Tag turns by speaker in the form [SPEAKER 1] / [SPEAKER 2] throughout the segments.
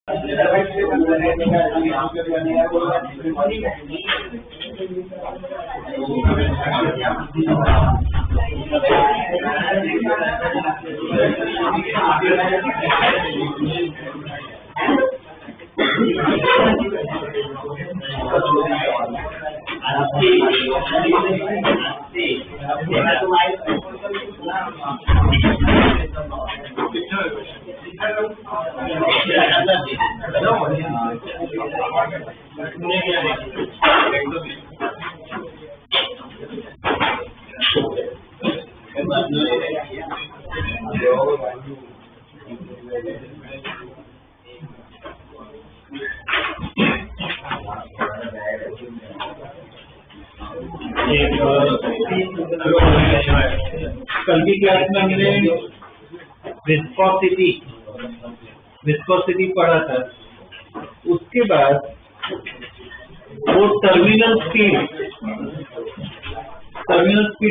[SPEAKER 1] कल की क्लास में हमने विस्कोसिटी पढ़ा था। उसके बाद वो टर्मिनल स्पीड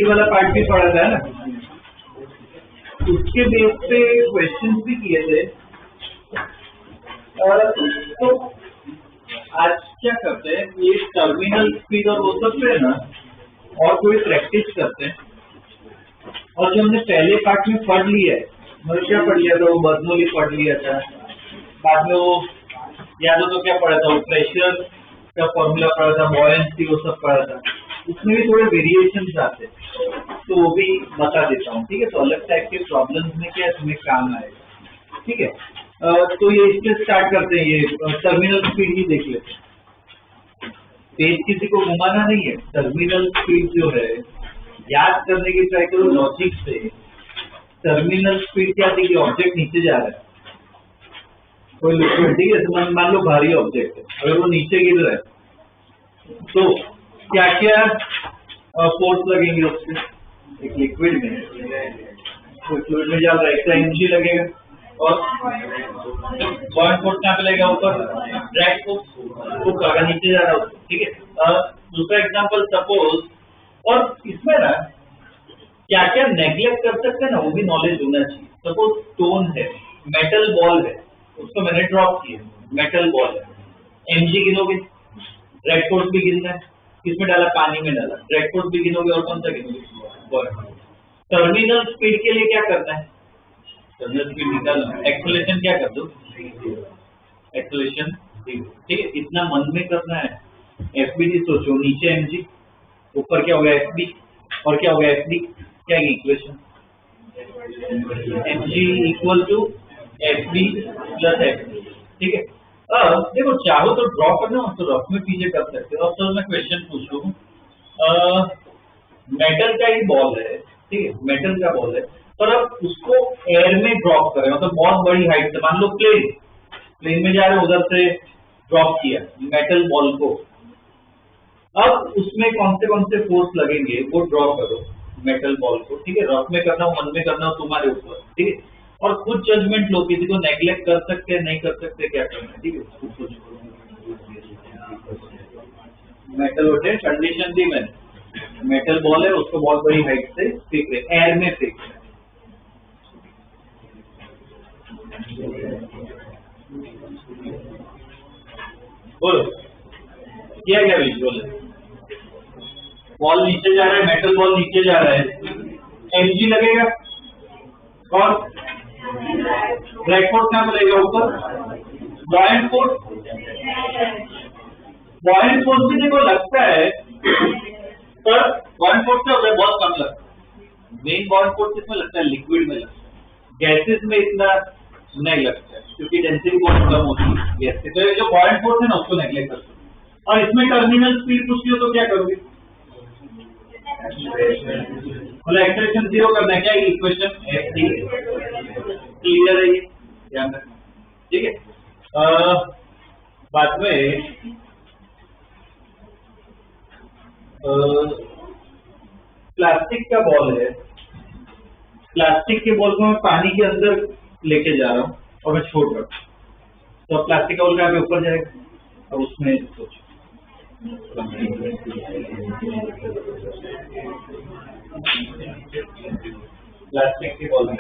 [SPEAKER 1] वाला पार्ट भी पढ़ा था ना। उसके बेस पे क्वेश्चंस भी किए थे। तो आज क्या करते हैं, ये टर्मिनल स्पीड और वो सब पे ना और कोई प्रैक्टिस करते हैं। और जो हमने पहले पार्ट में पढ़ लिया है, मतलब क्या पढ़ लिया था, वो बर्नौली पढ़ लिया था। बाद में वो याद हो तो क्या पढ़ा था, वो प्रेशर का फॉर्मूला पढ़ा था, बॉयंसी वो सब पढ़ा था। उसमें भी थोड़े वेरिएशंस आते हैं, तो वो भी बता देता हूँ। ठीक है, तो अलग टाइप के प्रॉब्लम्स में क्या तुम्हें काम आएगा। ठीक है, तो ये इससे स्टार्ट करते हैं। ये टर्मिनल स्पीड ही देख लेते हैं। पेज किसी को घुमाना नहीं है। टर्मिनल स्पीड जो है याद करने की ट्राई करो लॉजिक से। टर्मिनल स्पीड क्या थी कि ऑब्जेक्ट नीचे जा रहा है, कोई लिक्विड, ठीक है, मान लो भारी ऑब्जेक्ट है, अगर वो नीचे गिर रहा है तो क्या क्या फोर्स लगेंगे उससे। एक लिक्विड में जा रहा है, एक एनर्जी लगेगा और बॉयंट फोर्स कहाँ पे लगेगा, ऊपर ड्रैग फोर्स, वो कागा नीचे जा रहा है उसको। ठीक है, दूसरा एग्जांपल सपोज, और इसमें ना क्या क्या नेग्लेक्ट कर सकते हैं ना, वो भी नॉलेज होना चाहिए। सपोज स्टोन है, मेटल बॉल है, उसको मैंने ड्रॉप किया, मेटल बॉल है, एमजी गिनोगे, ड्रैग फोर्स भी गिनना है, किसमें डाला, पानी में डाला, ड्रैग फोर्स भी गिनोगे, और कौन सा गिनोगे, बॉल। टर्मिनल स्पीड के लिए क्या करना है, टर्मिनल स्पीड निकालना, एक्सेलरेशन क्या कर दो, एक्सेलरेशन 0। ठीक है, इतना मन में करना है। एफबीडी सोचो, नीचे एमजी, ऊपर क्या होगा एफबी, और क्या होगा एफडी, क्या है equation, mg equal to FB plus FD. ठीक है, अब देखो चाहो तो ड्रॉ करना हो तो रफ में पीछे कर सकते हो। अब तो मैं क्वेश्चन पूछूं, मेटल का ही बॉल है, ठीक है, मेटल का बॉल है, पर अब उसको एयर में ड्रॉप करें, मतलब बहुत बड़ी हाइट से, मान लो प्लेन में जा रहे, उधर से ड्रॉप किया मेटल बॉल को। अब उसमें कौन से फोर्स लगेंगे वो ड्रॉ करो मेटल बॉल को। ठीक है, रफ में करना हो, मन में करना हो, तुम्हारे ऊपर। ठीक है, और खुद जजमेंट लो, किसी को नेग्लेक्ट कर सकते हैं, नहीं कर सकते, क्या करना है। ठीक है, मेटल उठे, कंडीशन दी मैंने, मेटल बॉल है, उसको बहुत बड़ी हाइट से फेंक रहे, एयर में फेंक रहे। बोलो क्या क्या विजुअल है, बॉल नीचे जा रहा है, मेटल बॉल नीचे जा रहा है, एमजी लगेगा और ड्रैग फोर्स कहाँ लगेगा, ऊपर, बॉयंट फोर्स भी देखो लगता है, पर बॉयंट फोर्स क्या होता है, बहुत कम लगता है। मेन बॉयंट फोर्स किसमें लगता है, लिक्विड में लगता है, गैसेस में इतना नहीं लगता है, क्योंकि डेंसिटी बहुत कम होती है गैस से। तो जो बॉयंट फोर्स है ना, उसको नेग्लेक्ट करते हैं। और इसमें टर्मिनल स्पीड पूछती हो तो क्या करोगे, मतलब एक्सेलरेशन 0 करना है, क्या इक्वेशन एफ डी, क्लियर है ये, ध्यान रखना। ठीक है, बाद में प्लास्टिक का बॉल है, प्लास्टिक के बॉल को मैं पानी के अंदर लेके जा रहा हूँ और मैं छोड़ रहा हूँ, तो प्लास्टिक का बॉल का ऊपर जाएगा, और उसमें सोचो प्लास्टिक के बॉल में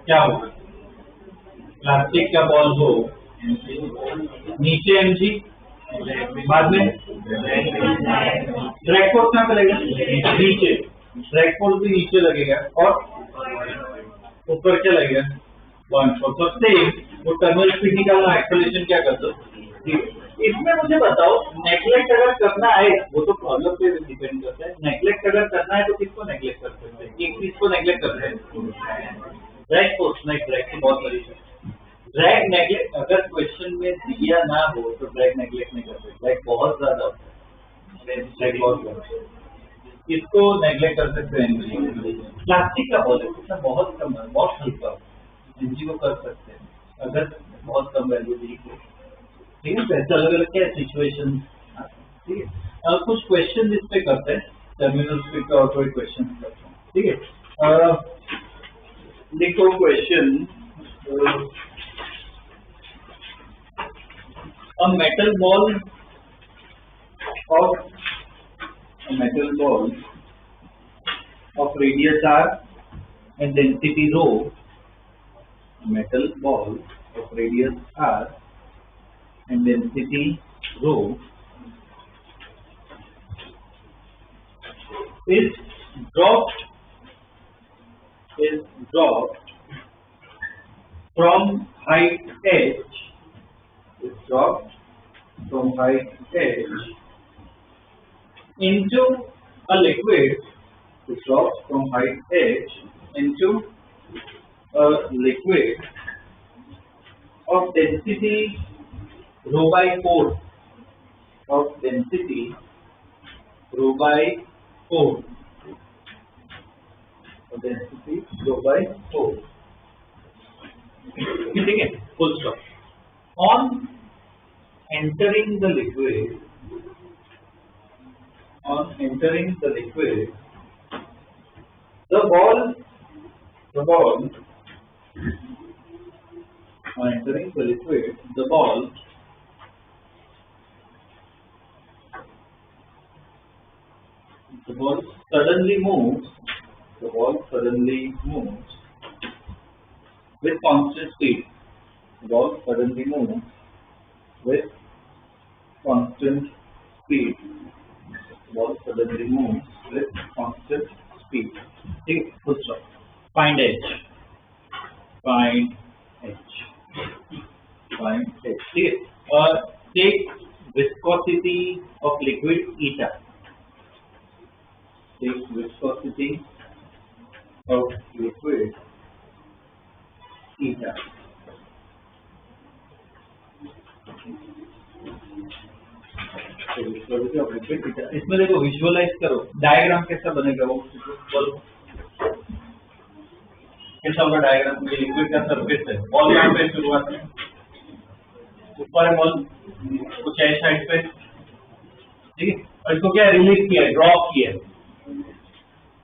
[SPEAKER 1] क्या होगा, प्लास्टिक का बॉल हो, नीचे mg, बाद में ड्रैग फोर्स कहाँ पे लगेगा? नीचे, ड्रैग फोर्स भी नीचे लगेगा और ऊपर क्या लगेगा? Point force. तो सेम वो टर्मिनल स्पीड निकालना, एक्सेलरेशन क्या कर दो। इसमें मुझे बताओ, नेग्लेक्ट अगर करना है, वो तो प्रॉब्लम पे डिपेंड करता है। नेग्लेक्ट अगर करना है तो किसको नेग्लेक्ट कर सकते हैं? एक चीज को नेग्लेक्ट करते हैं, ड्रैग फोर्स। नहीं, ड्रैग की बहुत सारी चीज, ड्रैग नेग्लेक्ट अगर क्वेश्चन में दिया ना हो तो ड्रैग नेग्लेक्ट नहीं करते। ड्रैग बहुत ज्यादा होता है, ड्रैग बहुत ज्यादा, इसको नेग्लेक्ट कर सकते हैं। प्लास्टिक का बॉल है, इसका बहुत कम है, बहुत हल्का, एनजी को कर सकते हैं अगर बहुत कम वैल्यू दी हो। ठीक है, तो अलग अलग क्या सिचुएशन। ठीक है, कुछ क्वेश्चन इस पे करते हैं, टर्मिनल स्पीड का और कोई क्वेश्चन करते हैं। ठीक है, लिखो question. A metal ball of radius r and density rho, metal ball of radius r and density rho is dropped from height h, is dropped from height h into a liquid, is dropped from height h into a liquid of density rho by 4, of density rho by 4, of density rho by 4. ठीक है, full stop. On entering the liquid, on entering the liquid, the ball, on entering the liquid, the ball suddenly moves, with constant speed. The ball suddenly moves with constant speed. The ball suddenly moves with constant speed. ठीक है, full stop. Find h. Find h. ठीक है, और take viscosity of liquid eta. Take viscosity of liquid eta. इसमें देखो, visualise करो, diagram कैसा बनेगा वो बोलो। कैसा होगा डायग्राम? ये लिक्विड का सरफेस है, बॉल यहाँ पे शुरुआत में ऊपर है, बॉल कुछ है साइड पे। ठीक है, और इसको क्या रिलीज किया है? ड्रॉप किया है।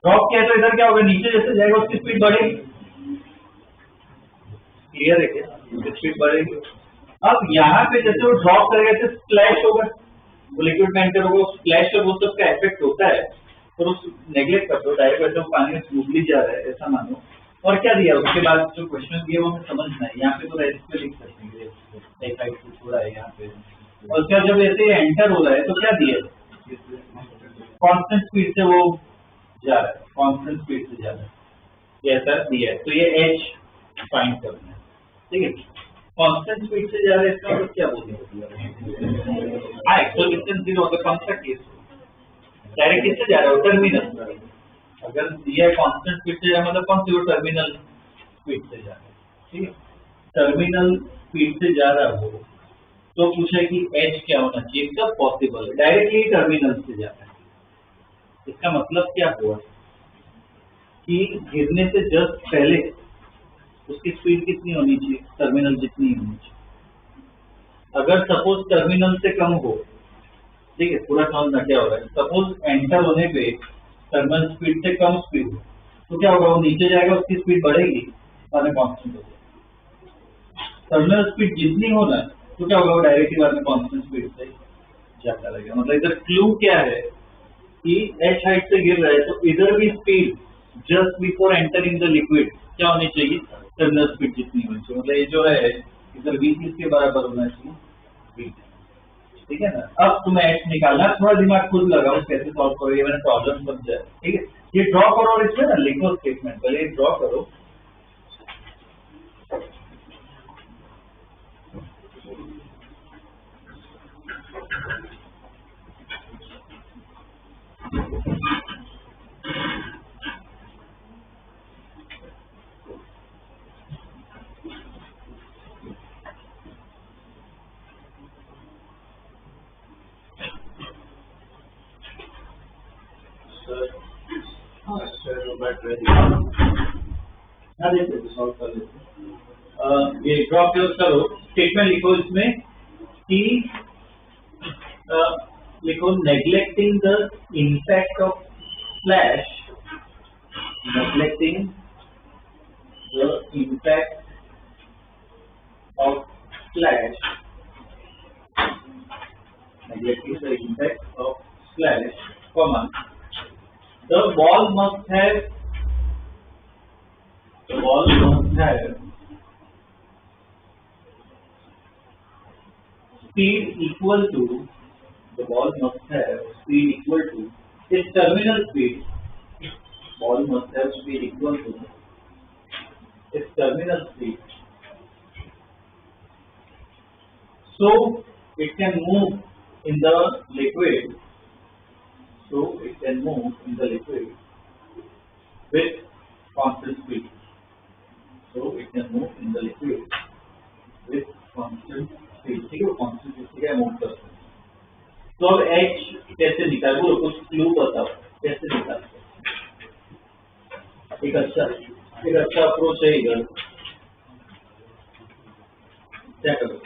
[SPEAKER 1] ड्रॉप किया तो इधर क्या होगा? नीचे जैसे जाएगा उसकी स्पीड बढ़ेगी। क्लियर है क्या? उसकी स्पीड बढ़ेगी। अब यहाँ पे जैसे वो ड्रॉप करेगा तो स्प्लैश होगा, वो लिक्विड में एंटर होगा, स्प्लैश और वो सब का इफेक्ट होता है। और उस नेग्लेक्ट कर दो, डायरेक्ट वैसे वो पानी में स्मूथली जा रहा है ऐसा मानो। और क्या दिया उसके बाद जो क्वेश्चन दिया वो हमें समझना है। यहाँ पे तो रेस्ट पे लिख सकते हैं, एक हाइट से थोड़ा है यहाँ पे। और क्या जब ऐसे एंटर हो रहा है तो क्या दिया? कांस्टेंट स्पीड से वो जा रहा है, कांस्टेंट स्पीड से जा रहा है, ये ऐसा दिया है। तो ये एच फाइंड करना है। ठीक है, कांस्टेंट स्पीड से जा रहा है, इसका मतलब क्या बोलेंगे? हाँ, एक्सेलरेशन 0 होगा, कौन सा केस? डायरेक्ट किससे जा रहा है? टर्मिनल। अगर दिया कांस्टेंट स्पीड से जा, मतलब कौन सी? वो टर्मिनल स्पीड से जा रहा है। ठीक है, टर्मिनल स्पीड से जा रहा हो तो पूछा कि एच क्या होना चाहिए? कब पॉसिबल है? डायरेक्टली टर्मिनल से जा रहा है। इसका मतलब क्या हुआ कि गिरने से जस्ट पहले उसकी स्पीड कितनी होनी चाहिए? टर्मिनल जितनी होनी चाहिए। अगर सपोज टर्मिनल से कम हो, ठीक है, पूरा समझना क्या हो रहा है। सपोज एंटर होने पे टर्मिनल स्पीड से कम स्पीड हो तो क्या होगा? वो नीचे जाएगा, उसकी स्पीड बढ़ेगी, बाद में कांस्टेंट हो जाएगी। टर्मिनल स्पीड जितनी होना तो क्या होगा? वो डायरेक्टली बाद में कांस्टेंट स्पीड से जाता रहेगा। मतलब इधर क्लू क्या है कि एच हाइट से गिर रहा है तो इधर भी speed just before entering the liquid क्या होनी चाहिए? टर्मिनल स्पीड जितनी होनी चाहिए, मतलब ये जो है इधर v किसके बराबर होना चाहिए, v। ठीक है ना। अब तुम्हें h निकालना, थोड़ा दिमाग खुद लगाओ कैसे सॉल्व करो, ये मैंने प्रॉब्लम समझा है। ठीक है, ये ड्रॉ करो और इसमें ना लिखो स्टेटमेंट, पहले ये ड्रॉ करो। सॉल्व कर लेते, ये ड्रॉ करो, स्टेटमेंट लिखो इसमें कि लिखो neglecting the impact of flash, neglecting the impact of flash, neglecting the impact of flash, comma, the ball must have speed equal to, the ball must have speed equal to its terminal speed, ball must have speed equal to its terminal speed, so it can move in the liquid, so it can move in the liquid with constant speed, so it can move in the liquid with constant speed। ठीक है, constant speed से move करते हैं। तो अब h कैसे निकाल, वो कुछ क्लू बताओ कैसे निकालते हैं। एक अच्छा अप्रोच है इधर, क्या करो,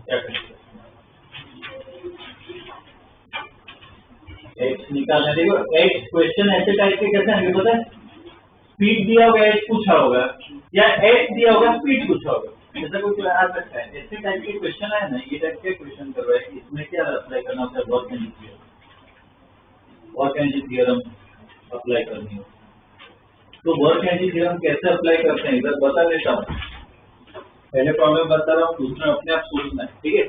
[SPEAKER 1] क्या करें, x निकालने, देखो x क्वेश्चन ऐसे टाइप के कैसे आएंगे पता है, स्पीड दिया होगा h पूछा होगा, या h दिया होगा स्पीड पूछा होगा, ऐसा कुछ आ सकता है। ऐसे टाइप के क्वेश्चन है ना, ये टाइप के क्वेश्चन कर रहा है, इसमें क्या अप्लाई करना होता है, वर्क एनर्जी थ्योरम अप्लाई करनी हो। तो वर्क एनर्जी थ्योरम कैसे अप्लाई करते हैं इधर बता देता हूँ, पहले प्रॉब्लम बता रहा हूँ, दूसरा अपने आप सोचना है। ठीक है,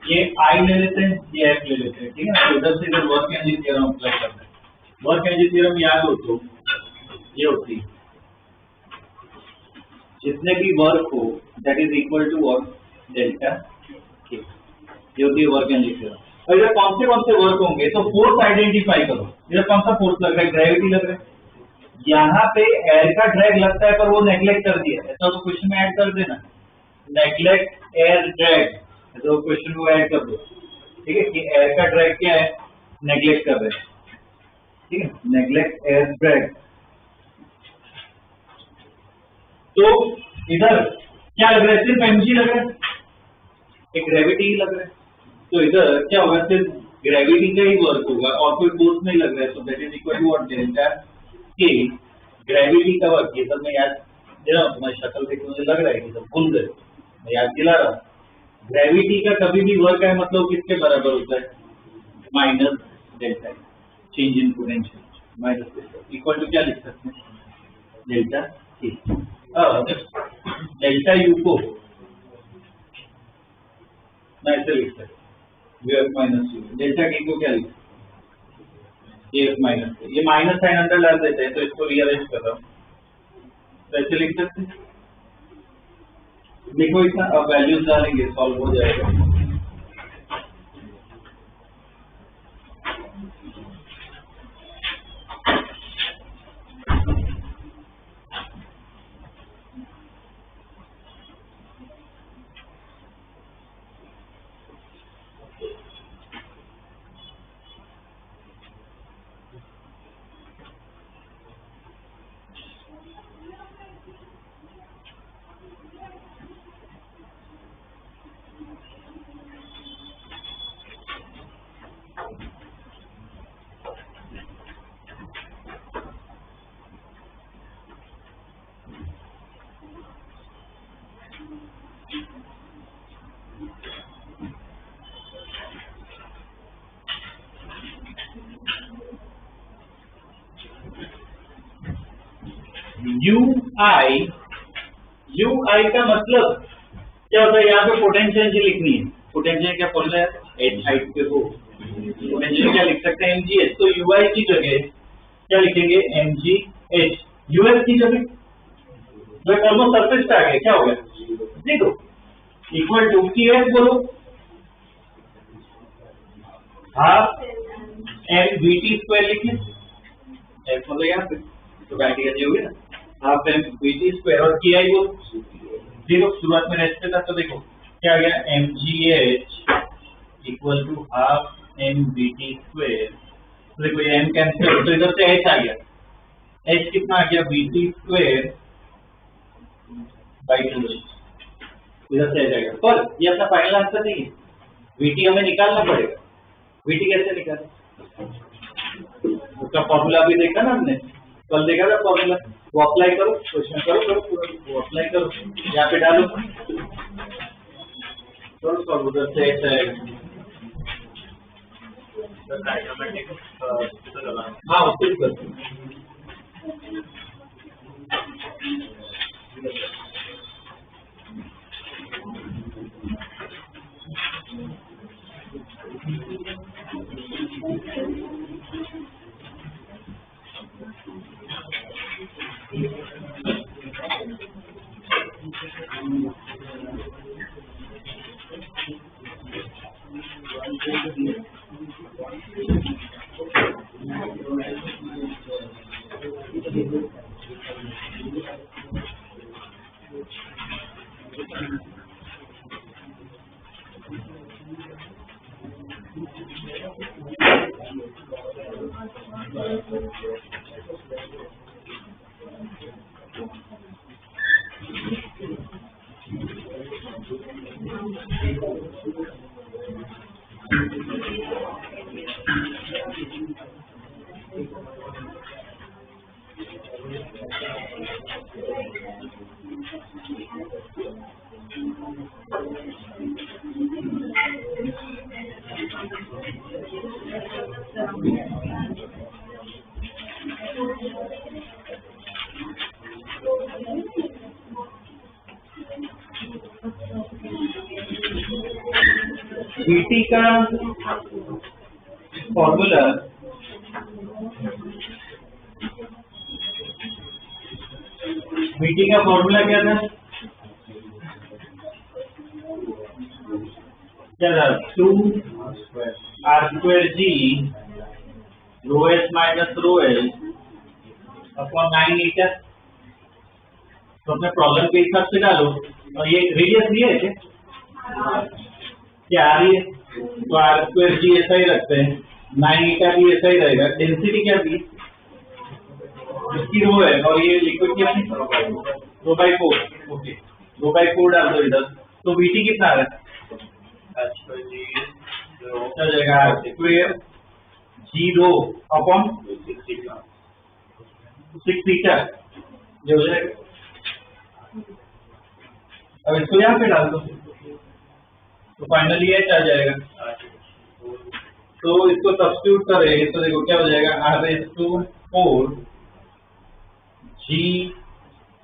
[SPEAKER 1] ये आई ले लेते हैं, ये एफ ले लेते हैं। ठीक है, तो इधर से इधर वर्क एनर्जी थ्योरम अप्लाई करना है। वर्क एनर्जी थ्योरम याद हो तो ये होती है, जितने भी वर्क हो that is equal to work delta K, ये होती है वर्क एनर्जी थ्योरम। और इधर कौन से वर्क होंगे, तो फोर्स आइडेंटिफाई करो, इधर कौन सा फोर्स लग रहा है, ग्रेविटी लग रहा है, यहाँ पे एयर का ड्रैग लगता है पर वो नेग्लेक्ट कर दिया, ऐसा तो क्वेश्चन में ऐड कर देना, नेग्लेक्ट एयर ड्रैग, तो क्वेश्चन को ऐड कर दो। ठीक है, कि एयर का ड्रैग क्या है, नेग्लेक्ट कर रहे हैं। ठीक है, नेग्लेक्ट एयर ड्रैग, तो इधर क्या लग रहा है, सिर्फ एमजी लग रहा है, एक ग्रेविटी ही लग रहा है, तो इधर क्या होगा, सिर्फ ग्रेविटी का ही वर्क होगा और कोई फोर्स नहीं लग रहा है, तो that is equal to what, delta K gravity का वर्क। ये सब मैं याद दे रहा हूँ, तुम्हारी शक्ल देख मुझे लग रहा है कि सब भूल गए, मैं याद दिला रहा हूँ। ग्रेविटी का कभी भी वर्क है मतलब किसके बराबर होता है, minus delta, change in potential, minus equal to क्या लिख सकते हैं, डेल्टा के। डेल्टा यू को मैं ऐसे लिख सकता हूँ, V F minus you, delta के को क्या लिख सकते, एफ माइनस, ये माइनस साइन अंदर डाल देते हैं, तो इसको रीअरेंज कर रहा हूँ, तो ऐसे लिख सकते हैं। देखो इतना अब वैल्यूज डालेंगे, सॉल्व हो जाएगा। यू आई का मतलब क्या होता है? यहाँ पे पोटेंशियल लिखनी है। पोटेंशियल क्या फॉर्मूला है? एच हाइट पे हो पोटेंशियल क्या लिख सकते हैं? mgh। तो ui की जगह क्या लिखेंगे? mgh। uf की जगह ऑलमोस्ट सरफेस पे आ गया, क्या हो गया? देखो इक्वल टू की एच बोलो, half M V T square लिखिए। एफ मतलब यहाँ पे तो काइनेटिक एनर्जी होगी ना, half M V T square. और की आई बोलो जीरो, शुरुआत में रेस्ट पे था तो देखो क्या आ गया? M G H equal to half M V T square. तो देखो ये एम कैंसिल, तो इधर से एच आ गया। एच कितना आ गया? We T square by 2। इधर से आ जाएगा। पर ये अपना फाइनल आंसर नहीं है, वीटी हमें निकालना पड़ेगा। वीटी कैसे निकालें? उसका फॉर्मूला भी देखा ना हमने, कल देखा था फॉर्मूला। वो अप्लाई करो, क्वेश्चन करो वो अप्लाई करो, यहाँ पे डालो तो उधर से ऐसा है। हाँ उसको भी करते वीटी का फॉर्मूला क्या था? क्या था? 2 R square G rho S minus rho S upon 9 eta. तो अपने प्रॉब्लम के हिसाब से डालो। और ये रेडियस ये है क्या आ रही है? तो आर स्क्वायर जी ऐसा ही रखते हैं, 9 ईटा भी ऐसा ही रहेगा। डेंसिटी क्या थी? इसकी रो है और ये लिक्विड की अपनी रो बाई 4। ओके, रो बाई 4 डाल दो इधर। तो वीटी कितना आ रहा है? चल जाएगा R square G rho upon 6 eta, ये हो जाएगा। अब इसको यहाँ पे डाल दो तो फाइनली एच आ जाएगा। तो इसको सब्स्टिट्यूट करें तो देखो क्या हो जाएगा? R⁴ जी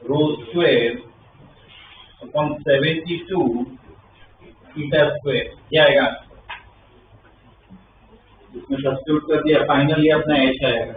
[SPEAKER 1] रो स्क्वायर अपॉन 72 ईटा स्क्वायर, ये आएगा। इसमें सब्स्टिट्यूट कर दिया, फाइनली अपना एच आएगा।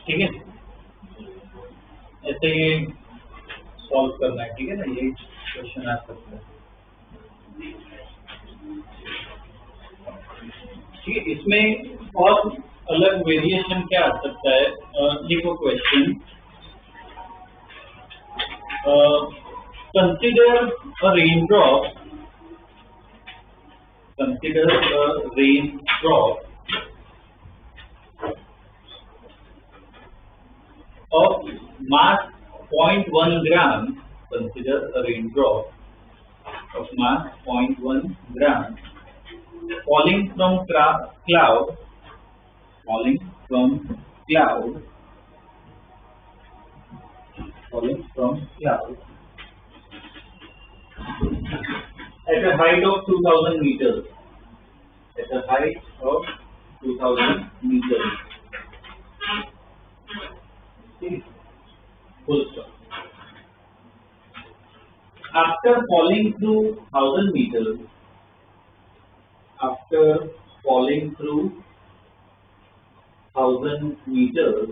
[SPEAKER 1] ठीक है, ऐसे ये सॉल्व करना है। ठीक है ना, ये क्वेश्चन आ सकता है। ठीक है, इसमें और अलग वेरिएशन क्या आ सकता है? लिखो question, consider a rain drop, consider a raindrop of mass 0.1 gram, consider a raindrop of mass 0.1 gram falling from cloud, falling from cloud at a height of 2000 meters. At a height of 2000 meters. Full stop. After falling through 1000 meters, after falling through 1000 meters,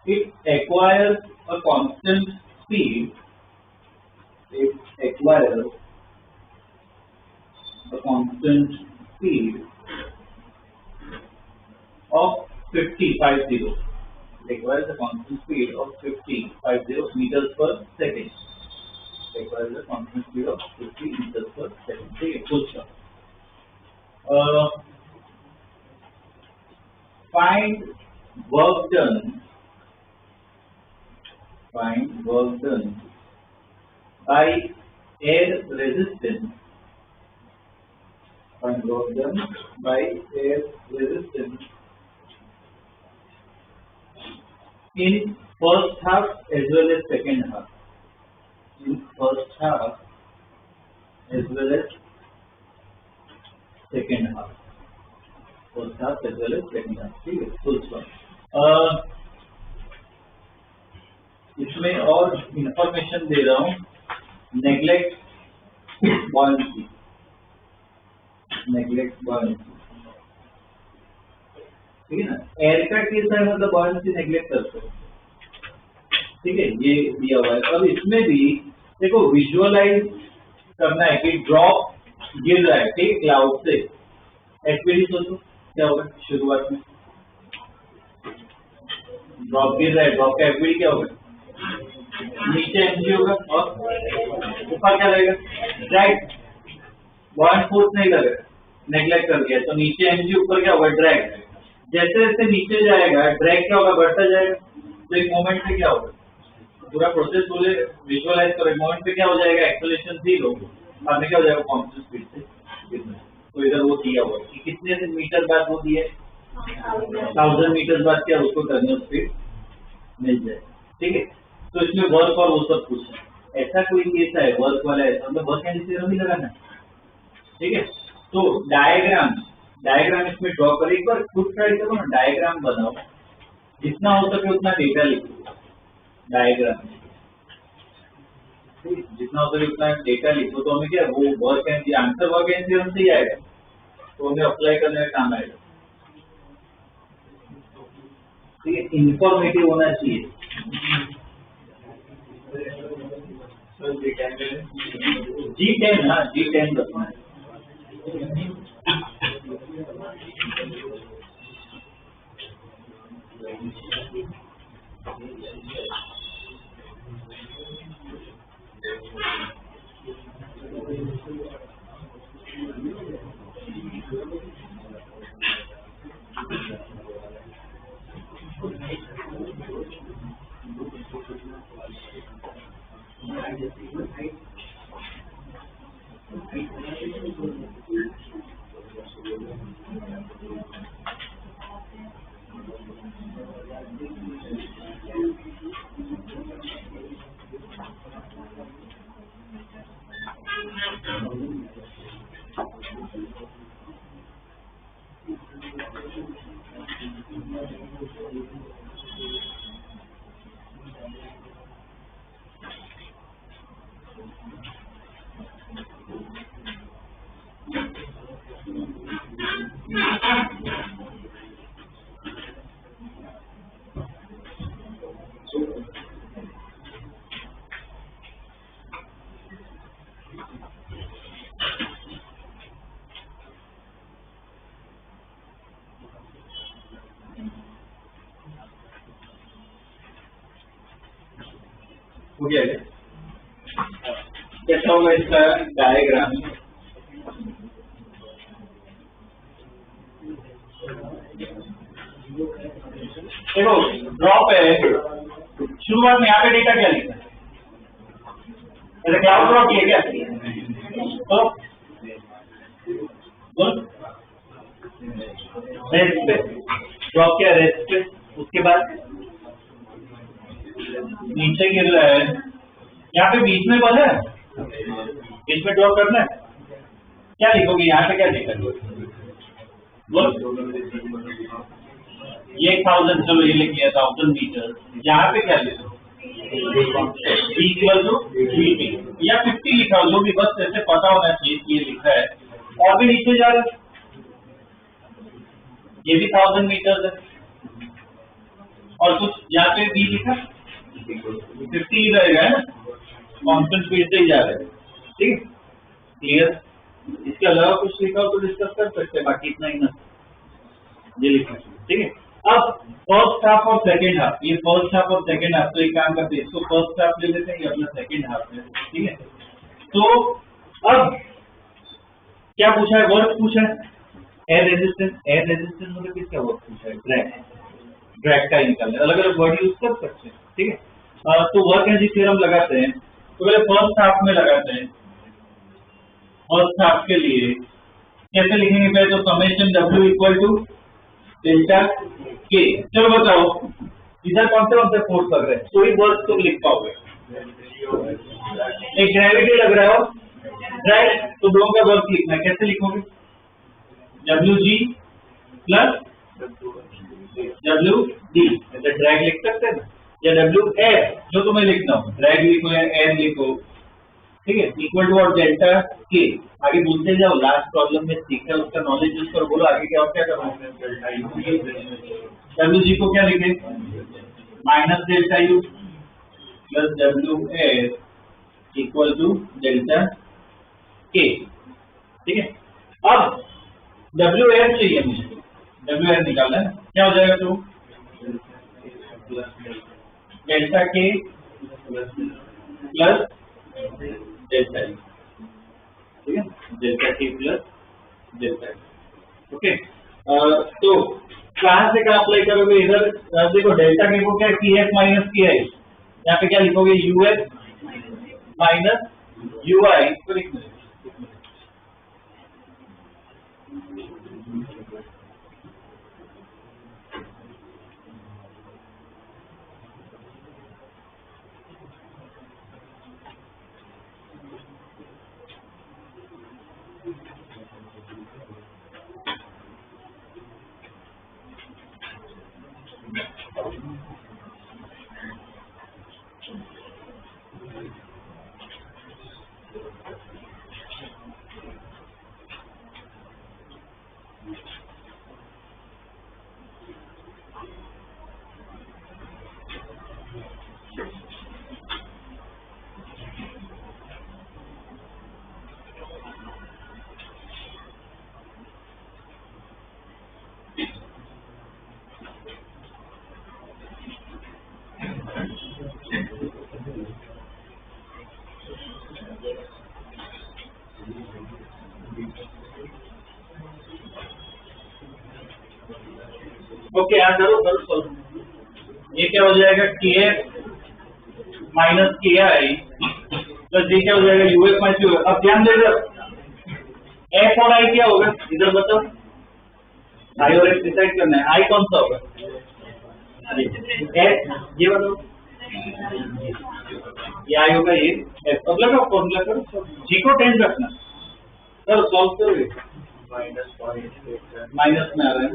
[SPEAKER 1] it acquires a constant speed. It acquires a constant speed of 50. It requires a constant speed of 50 meters per second. Requires a constant speed of 50 meters per second. ठीक है, full stop. Find work done by air resistance. Find work done by air resistance in first half as well as second half. In first half as well as second half. First half as well as second half. ठीक है, full stop. इसमें और information दे रहा हूँ. Neglect buoyancy. ठीक है ना. Air का केस है, मतलब buoyancy नेग्लेक्ट करते हैं. ठीक है, ये दिया हुआ है. अब इसमें भी देखो विजुअलाइज करना है कि ड्रॉप गिर रहा है, ठीक है, क्लाउड से. एफबीडी सोचो क्या होगा शुरुआत में. ड्रॉप गिर रहा है, ड्रॉप का एफबीडी क्या होगा, नीचे एमजी होगा और ऊपर क्या लगेगा, ड्रैग. बॉयंट फोर्स नहीं लगेगा, नेग्लेक्ट कर दिया, तो नीचे एमजी, ऊपर क्या होगा, ड्रैग. जैसे जैसे नीचे जाएगा ड्रैग क्या होगा, बढ़ता जाएगा. तो एक मोमेंट पे क्या होगा, पूरा प्रोसेस बोले विजुअलाइज करो. एक मोमेंट पे क्या हो जाएगा, एक्सेलरेशन 0, बाद में क्या हो जाएगा, कांस्टेंट स्पीड से गिरना. तो इधर वो दिया हुआ है कि कितने मीटर बाद वो दिया है, 1000 मीटर बाद क्या उसको टर्मिनल स्पीड मिल जाए. ठीक है, तो इसमें वर्क और वो सब कुछ है. ऐसा कोई केस है वर्क वाला है, मतलब वर्क एंड थ्योरम ही लगाना है. ठीक है, तो डायग्राम इसमें ड्रॉ करो. एक बार खुद ट्राई करो ना, डायग्राम बनाओ, जितना हो सके उतना डेटा लिखो डायग्राम. जितना हो सके उतना डेटा लिखो, तो हमें क्या वो work and answer work and theorem से ही आएगा, तो हमें अप्लाई करने का काम आएगा. ठीक है, इंफॉर्मेटिव होना चाहिए. G10, हाँ G10 रखना है. हो गया क्या? कैसा होगा इसका डायग्राम? देखो ड्रॉप है, शुरुआत में यहाँ पे डेटा क्या लिखा है, क्लाउड ड्रॉप किया क्या, तो रेस्ट पे ड्रॉप किया, रेस्ट पे, उसके बाद नीचे गिर रहा है, यहाँ पे बीच में बोला है, बीच में ड्रॉप करना है, क्या लिखोगे यहाँ पे, क्या लिखोगे, ये 1000, चलो ये लिख लिया 1000 मीटर, यहाँ पे क्या लिखो इक्वल टू VT या 50 लिखा हो, जो भी, बस ऐसे पता होना चाहिए कि ये लिखा है। और भी नीचे जा रहा है, ये भी 1000 मीटर है, और कुछ यहाँ पे भी लिखा 50 ही रहेगा, है ना, कॉन्स्टेंट स्पीड से ही जा रहे हैं, ठीक है, क्लियर। इसके अलावा कुछ लिखा हो तो डिस्कस कर सकते हैं, बाकी इतना ही ना, ये लिखा, ठीक है। अब फर्स्ट हाफ और सेकेंड हाफ, ये फर्स्ट हाफ और सेकेंड हाफ, तो एक काम करते हैं, इसको फर्स्ट हाफ ले लेते हैं, ये अपना सेकेंड हाफ है, ठीक है। तो अब क्या पूछा है, वर्क पूछा है, एयर रेजिस्टेंस, एयर रेजिस्टेंस मतलब किसका वर्क पूछा है, ड्रैग, ड्रैग का निकालना, अलग अलग वर्ड यूज कर सकते हैं, ठीक है। तो वर्क एनर्जी थ्योरम लगाते हैं, तो पहले फर्स्ट हाफ में लगाते हैं, फर्स्ट हाफ के लिए कैसे लिखेंगे, पहले तो summation W equal to delta K, चलो बताओ इधर कौन से फोर्स लग रहे हैं, कोई वर्क तुम लिख पाओगे, एक ग्रेविटी लग रहा हो, ड्रैग, तो दोनों का वर्क लिखना है, कैसे लिखोगे, WG प्लस WD, ऐसे ड्रैग लिख सकते हैं ना, या W एयर, जो तुम्हें लिखना हो, ड्रैग लिखो या एयर लिखो, ठीक है, इक्वल टू और डेल्टा के, आगे बोलते जाओ, लास्ट प्रॉब्लम में सीखा उसका नॉलेज यूज करो, बोलो आगे क्या और क्या करना है, WG को क्या लिखे, minus delta U plus W air equal to delta K, ठीक है। अब W एयर चाहिए मुझे, W एयर निकालना है, क्या हो जाएगा, तो डेल्टा के प्लस डेल्टा ई, ठीक है, डेल्टा के प्लस डेल्टा ई, ओके। तो कहां से क्या अप्लाई करोगे, इधर देखो डेल्टा के को क्या TF माइनस TI, यहाँ पे क्या लिखोगे, UF माइनस UI, तो लिख दो, ओके, यहाँ करो करो, ये क्या हो जाएगा, TF माइनस KI प्लस ये क्या हो जाएगा, UF माइनस UF। अब ध्यान देगा F और I क्या होगा, इधर बताओ, I और F डिसाइड करना है, I कौन सा होगा, F, ये बताओ, ये I होगा, ये F, अब लगाओ फॉर्मूला करो, G को 10 रखना, चलो सॉल्व करोगे, माइनस में आ रहा है,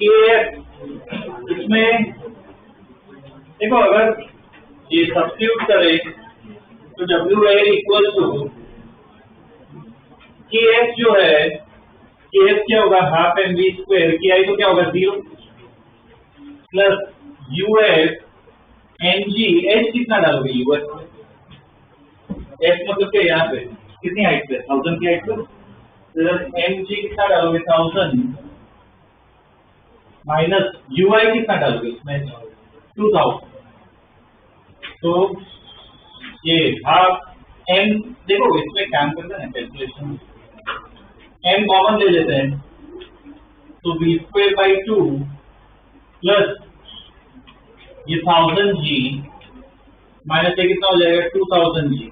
[SPEAKER 1] ये इसमें देखो, अगर ये सब्स्टिट्यूट करें तो W A equal to K S जो है, के एस क्या होगा, हाफ एम वी स्क्वायर, के आई तो क्या होगा 0 plus U S N G, H कितना डालोगे यू एस, एच मतलब क्या यहाँ पे कितनी हाइट पे, 1000 की हाइट पे, एम जी कितना डालोगे 1000 माइनस यू आई कितना डालोगे इसमें 2000, तो ये हाफ एम, देखो इसमें काम करते हैं कैलकुलेशन, एम कॉमन ले लेते हैं तो बी स्क्वायर बाई 2 प्लस ये 1000 जी माइनस ये कितना हो जाएगा 2000 जी।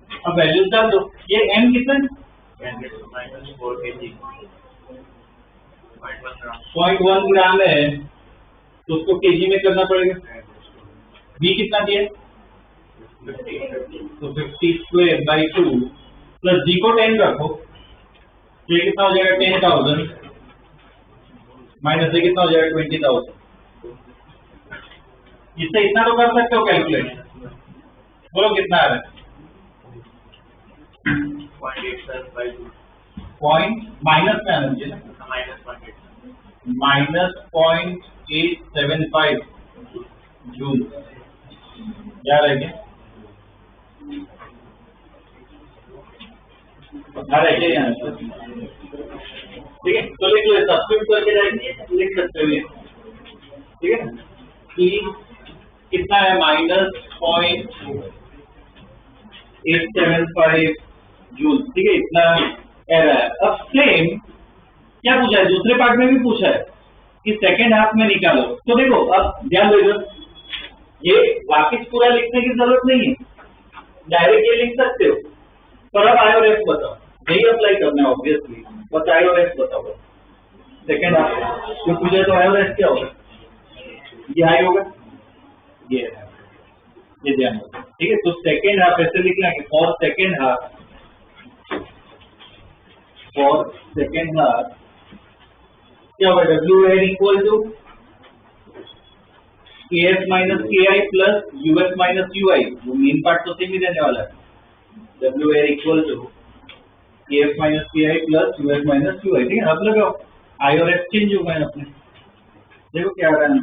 [SPEAKER 1] अब वैल्यूज डाल दो, ये एम कितना 0.1 ग्राम है तो उसको केजी में करना पड़ेगा। बी कितना दिया तो 50 स्क्वायर बाई 2 प्लस जी को 10 रखो तो ये कितना हो जाएगा 10,000 माइनस ये कितना हो जाएगा 20,000। इससे इतना तो कर सकते हो कैलकुलेट, बोलो कितना आ रहा है, पॉइंट माइनस में आना चाहिए माइनस 0.875 जूल, याद है क्या, ठीक है, तो लिख लो, सब्स्टिट्यूट करके जाएंगे लिख सकते हो, ठीक है, कि कितना है माइनस 0.875 जूल, ठीक है, इतना एरर है। अब सेम क्या पूछा है, दूसरे पार्ट में भी पूछा है कि सेकेंड हाफ में निकालो, तो देखो अब ध्यान दो, ये वापिस पूरा लिखने की जरूरत नहीं है, डायरेक्ट ये लिख सकते हो, पर अब आई और एफ बताओ, यही अप्लाई करना है ऑब्वियसली, बस आई और एफ बताओ सेकेंड हाफ जो पूछा, तो आई और एफ क्या होगा, ये आई होगा, ये ध्यान दो, ठीक है। तो सेकेंड हाफ ऐसे लिखना है, फॉर सेकेंड हाफ क्या होगा, W N equal to K S minus K I plus U S minus U I, वो मेन पार्ट तो सेम ही रहने वाला है, W N equal to K S minus K I plus U S minus U I, ठीक है। अब लगाओ आई और एफ चेंज हो गए अपने, देखो क्या आ रहा है,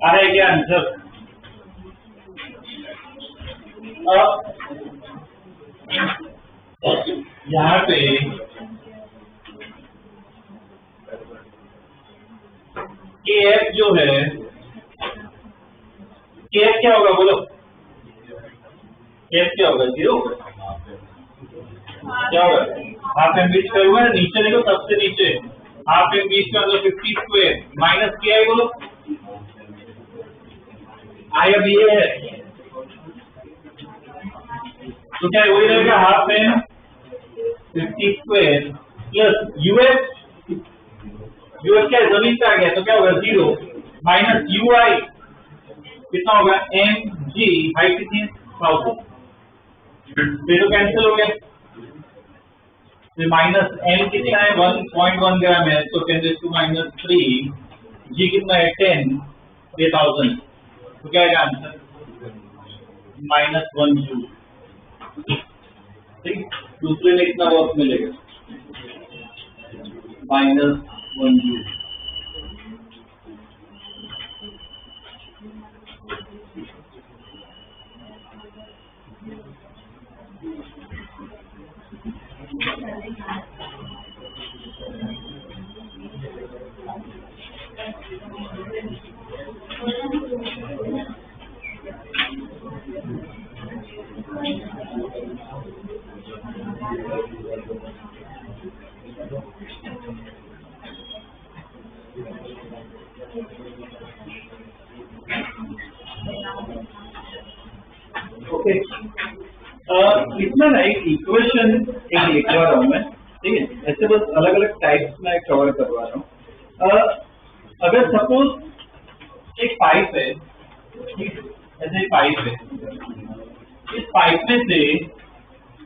[SPEAKER 1] आ रहा है क्या आंसर? यहाँ पे KF जो है, KF क्या होगा बोलो? KF क्या होगा? 0 क्या होगा? हाफ एम बीच का हुआ है, नीचे देखो सबसे नीचे हाफ एम बीच का मतलब 50 स्क्वायर माइनस क्या है बोलो? आई अब ये है तो क्या वही रहेगा half M 50 square plus UF क्या है? जमीन पे आ गया तो क्या होगा? 0 माइनस यूआई कितना होगा? एम जी हाइट कितनी है? 1000 फिर तो कैंसिल हो गया। फिर माइनस एम कितना है? 1.1 ग्राम है तो 10⁻³ जी कितना है? 10 ये 1000 तो क्या आएगा आंसर? -1 जूल। ठीक, दूसरे में कितना वर्क मिलेगा? -1 जूल। ओके, इसमें ना एक इक्वेशन एक लिखवा रहा हूँ मैं, ठीक है? ऐसे बस अलग अलग टाइप्स में कवर करवा रहा हूँ। अगर सपोज एक पाइप है, ऐसे एक पाइप है, इस पाइप में से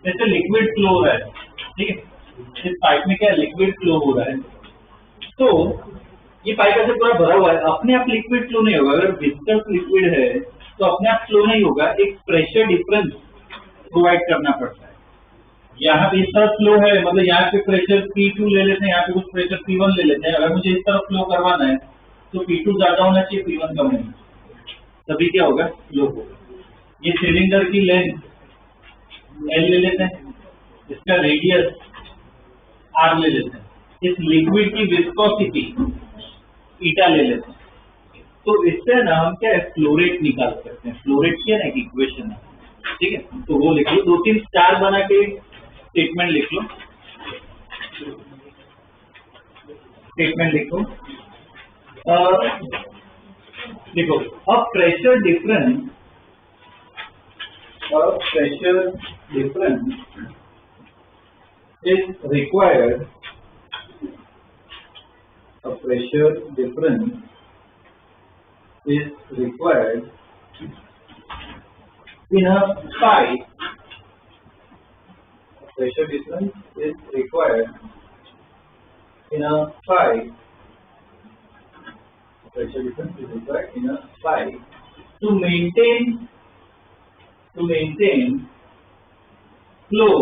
[SPEAKER 1] जैसे लिक्विड फ्लो हो रहा है, ठीक है? इस पाइप में क्या लिक्विड फ्लो हो रहा है, तो ये पाइप ऐसे पूरा भरा हुआ है, अपने आप लिक्विड फ्लो नहीं होगा। अगर विस्कस लिक्विड है तो अपने आप फ्लो नहीं होगा, एक प्रेशर डिफरेंस प्रोवाइड करना पड़ता है। यहाँ पे इस तरफ फ्लो है, मतलब यहाँ पे प्रेशर P2 ले लेते हैं, यहाँ पे कुछ प्रेशर P1 ले लेते हैं। अगर मुझे इस तरफ फ्लो करवाना है तो P2 ज्यादा होना चाहिए, P1 कम होना, तभी क्या होगा? फ्लो होगा। ये सिलेंडर की लेंथ L ले लेते हैं, इसका रेडियस R ले लेते हैं, इस लिक्विड की विस्कोसिटी ईटा ले लेते हैं। तो इससे ना हम क्या है? फ्लो रेट निकाल सकते हैं। फ्लो रेट की है ना एक इक्वेशन है, ठीक है? तो वो लिख लो, 2-3 स्टार बना के स्टेटमेंट लिख लो। स्टेटमेंट लिखो, देखो, a pressure difference is required. A pressure difference is required in a pipe. Pressure difference is required in a pipe. Pressure difference is required in a pipe to maintain flow.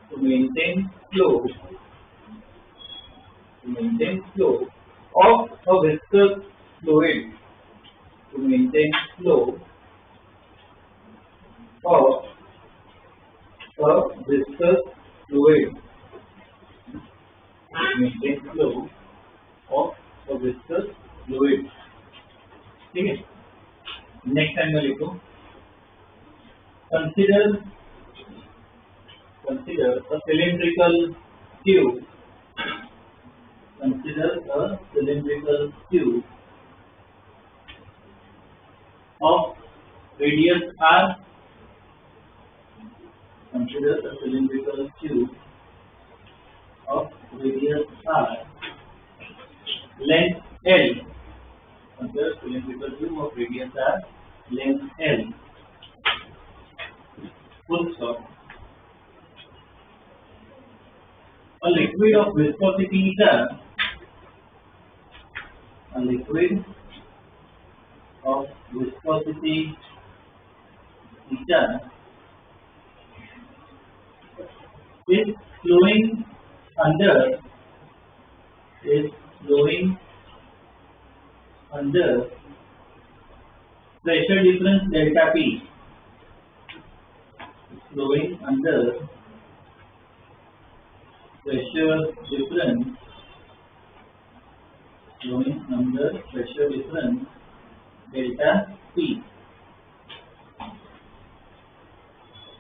[SPEAKER 1] To maintain flow of a viscous fluid. To maintain flow of a viscous fluid. Maintain flow of a viscous fluid. ठीक है? Next time में लिखो, consider consider a cylindrical tube. Consider a cylindrical tube of radius r. Consider a cylindrical tube of radius r, length L. Consider cylindrical tube of radius r, length L. Full stop. A liquid of viscosity eta. A liquid of viscosity eta is flowing under pressure difference delta P. Flowing under pressure difference delta P.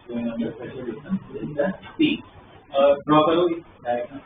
[SPEAKER 1] Flowing under pressure difference delta P. Draw करो इस diagram.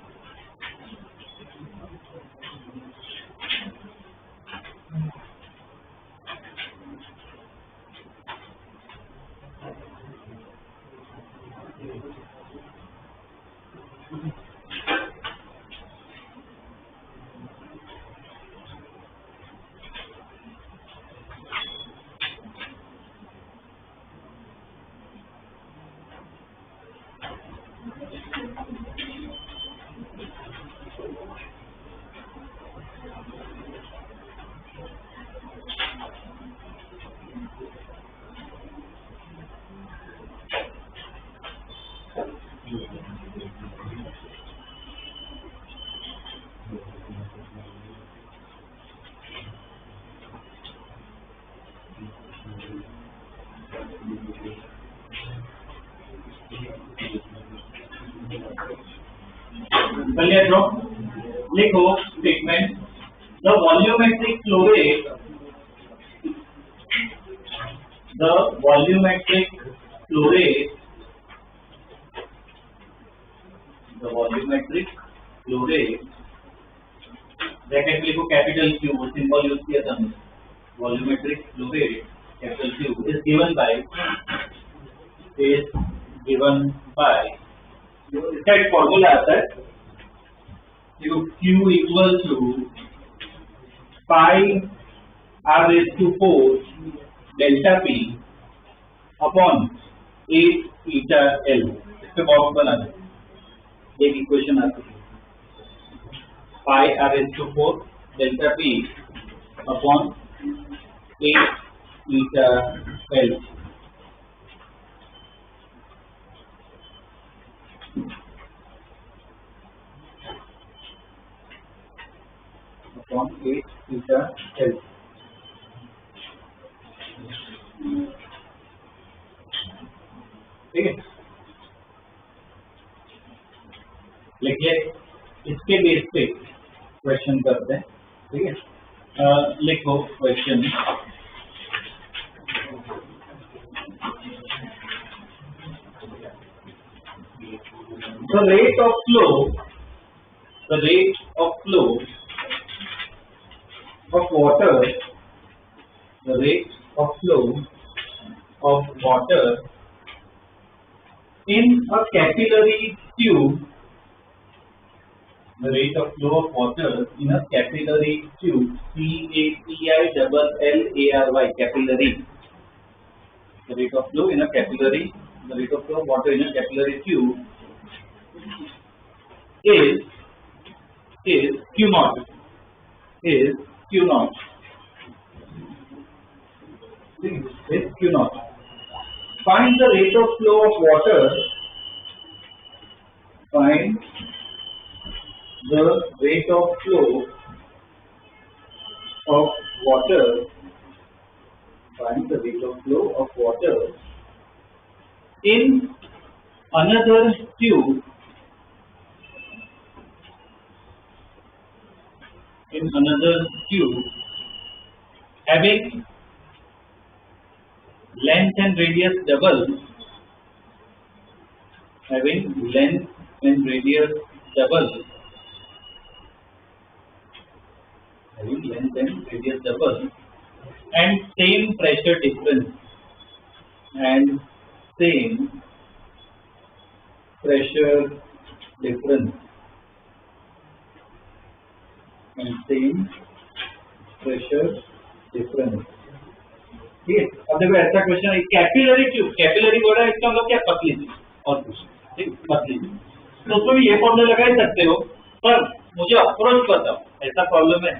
[SPEAKER 1] पहले draw लिखो statement. The volumetric flow rate bracket में लिखो capital Q, symbol use किया था हमने. Volumetric flow rate capital Q is given by इसका एक फॉर्मूला आता है. देखो Q equal to pi r raise to 4 delta P upon 8 eta L. इस पे बॉक्स बना दे. एक इक्वेशन आती है pi r raise to 4 delta P upon 8 eta L. upon 8 theta L. ठीक है. लिखिए इसके बेस पे क्वेश्चन करते हैं. ठीक है. लिखो question. The rate of flow of water, the rate of flow of water in a capillary tube, the rate of flow of water in a capillary tube, CAPILLARY, capillary. The rate of flow in a capillary, the rate of flow of water in a capillary tube is Q naught. Is Q naught. Is Q naught. Find the rate of flow of water. Find the rate of flow of water. Find the rate of flow of water in another tube. In another tube having length and radius double, having length and radius double, and same pressure difference, and same pressure difference, and same pressure difference. ठीक है, अब देखो ऐसा question है, capillary tube, capillary word है, इसका मतलब क्या, पतली थी और कुछ, ठीक, पतली थी, तो उसमें भी ये फॉर्मूला लगा ही सकते हो, पर मुझे अप्रोच बताओ, ऐसा प्रॉब्लम है,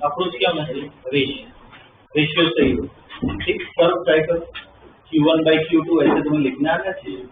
[SPEAKER 1] अप्रोच क्या होना चाहिए, रेशियो सही हो, ठीक, कर्व ट्राई करो, Q1 by Q2 ऐसे तुम्हें लिखना आना चाहिए।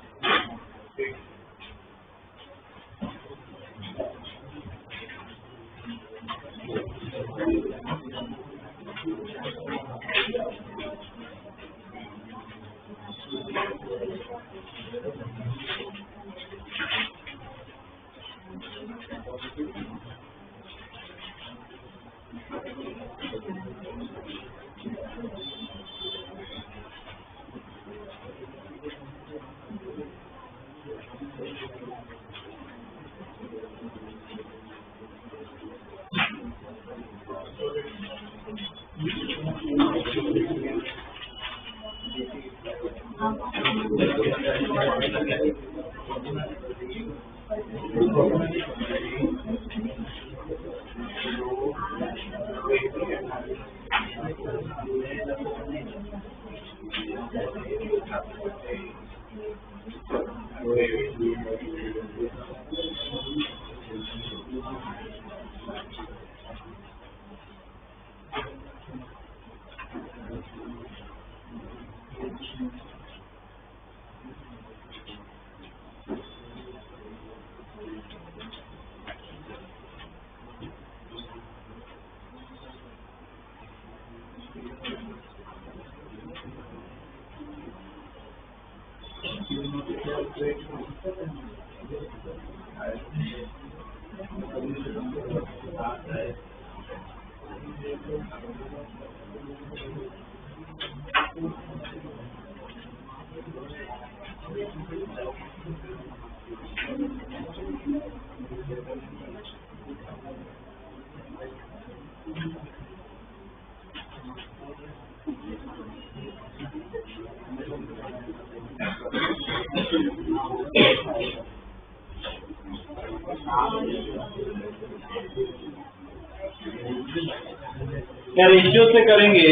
[SPEAKER 1] क्या रेशियो से करेंगे,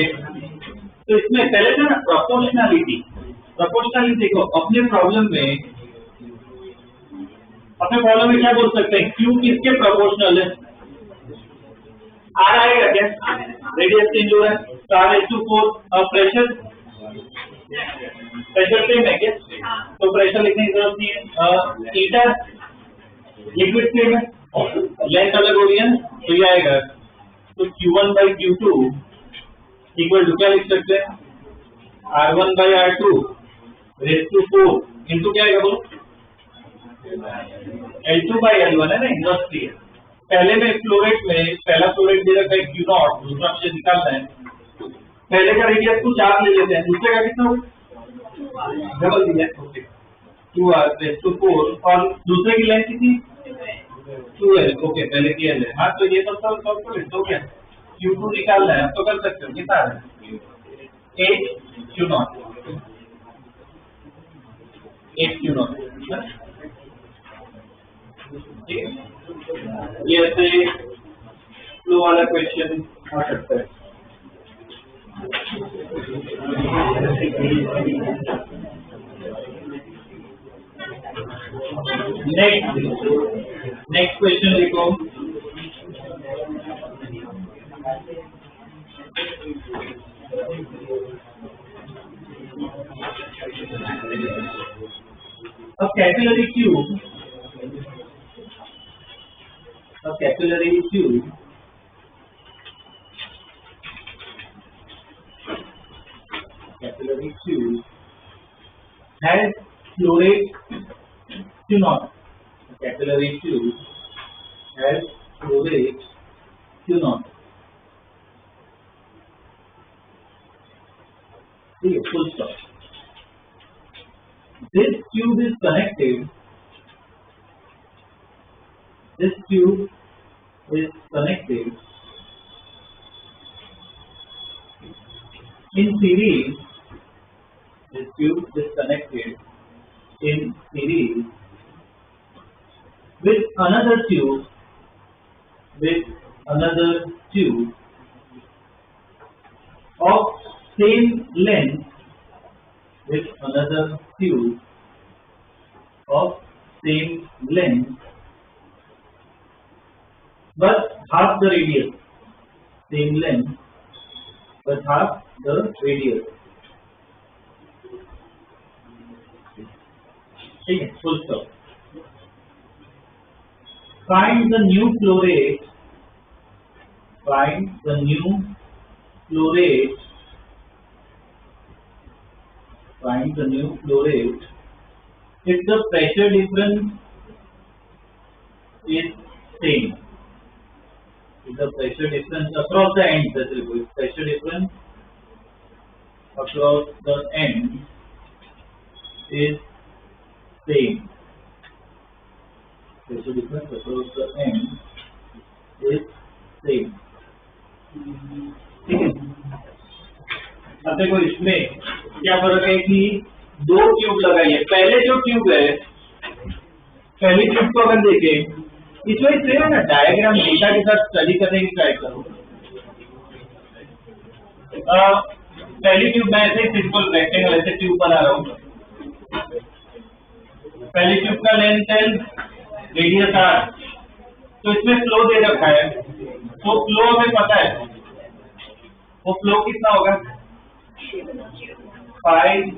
[SPEAKER 1] तो इसमें पहले था ना प्रोपोर्शनलिटी, प्रोपोर्शनलिटी देखो अपने प्रॉब्लम में क्या बोल सकते हैं, क्यू किसके प्रोपोर्शनल है, आर आएगा क्या, रेडियस चेंज हो रहा है, तो R/4, और प्रेशर सेम है क्या, तो प्रेशर लिखने की जरूरत नहीं है, ईटा लिक्विड सेम है, लेंथ अलग हो रही है, तो ये आएगा, तो Q1 by Q2 equal to क्या लिख सकते हैं, R1 by R2 rays to 4 into क्या आएगा बोलो, L2 by L1 है ना, इनवर्सली है। पहले में फ्लोरेट में पहला फ्लोरेट दे रखा है Q0, दूसरा मुझे निकालना है, पहले का रेडियस कुछ आप ले लेते हैं, दूसरे का कितना होगा, डबल दिया है, 2R रेज़ टू 4, और दूसरे की लेंथ कितनी, 2L, ओके, पहले की L है, हाँ, तो ये तो सब तो क्या Q2 निकालना है, अब तो कर सकते हो, कितना है 8Q0, 8Q0, ठीक है, ये ऐसे फ्लो वाला क्वेश्चन आ सकता है। नेक्स्ट क्वेश्चन लिखो, अब capillary tube, has flow rate Q0, capillary tube has flow rate Q0, full stop. This tube is connected this tube is connected in series. This tube is connected in series with another tube of same length, with another tube of same length but half the radius. Same length but half the radius. ठीक है, full stop. Find the new flow rate. Find the new flow rate. Find the new flow rate if the pressure difference is same. If the pressure difference across the ends, that is, if pressure difference across the ends is same. Pressure difference across the ends is same. ठीक है. अब देखो इसमें क्या फर्क है कि दो ट्यूब लगाइए. पहले जो ट्यूब है, पहली ट्यूब को अगर देखें, इसमें से ना डायग्राम डेटा के साथ स्टडी करने की ट्राई करो. पहली ट्यूब मैं ऐसे सिंपल रेक्टेंगल ऐसे ट्यूब बना रहा हूँ. पहली ट्यूब का लेंथ है, रेडियस r. तो इसमें फ्लो दे रखा है. तो फ्लो हमें पता है. वो फ्लो कितना होगा? 5r⁴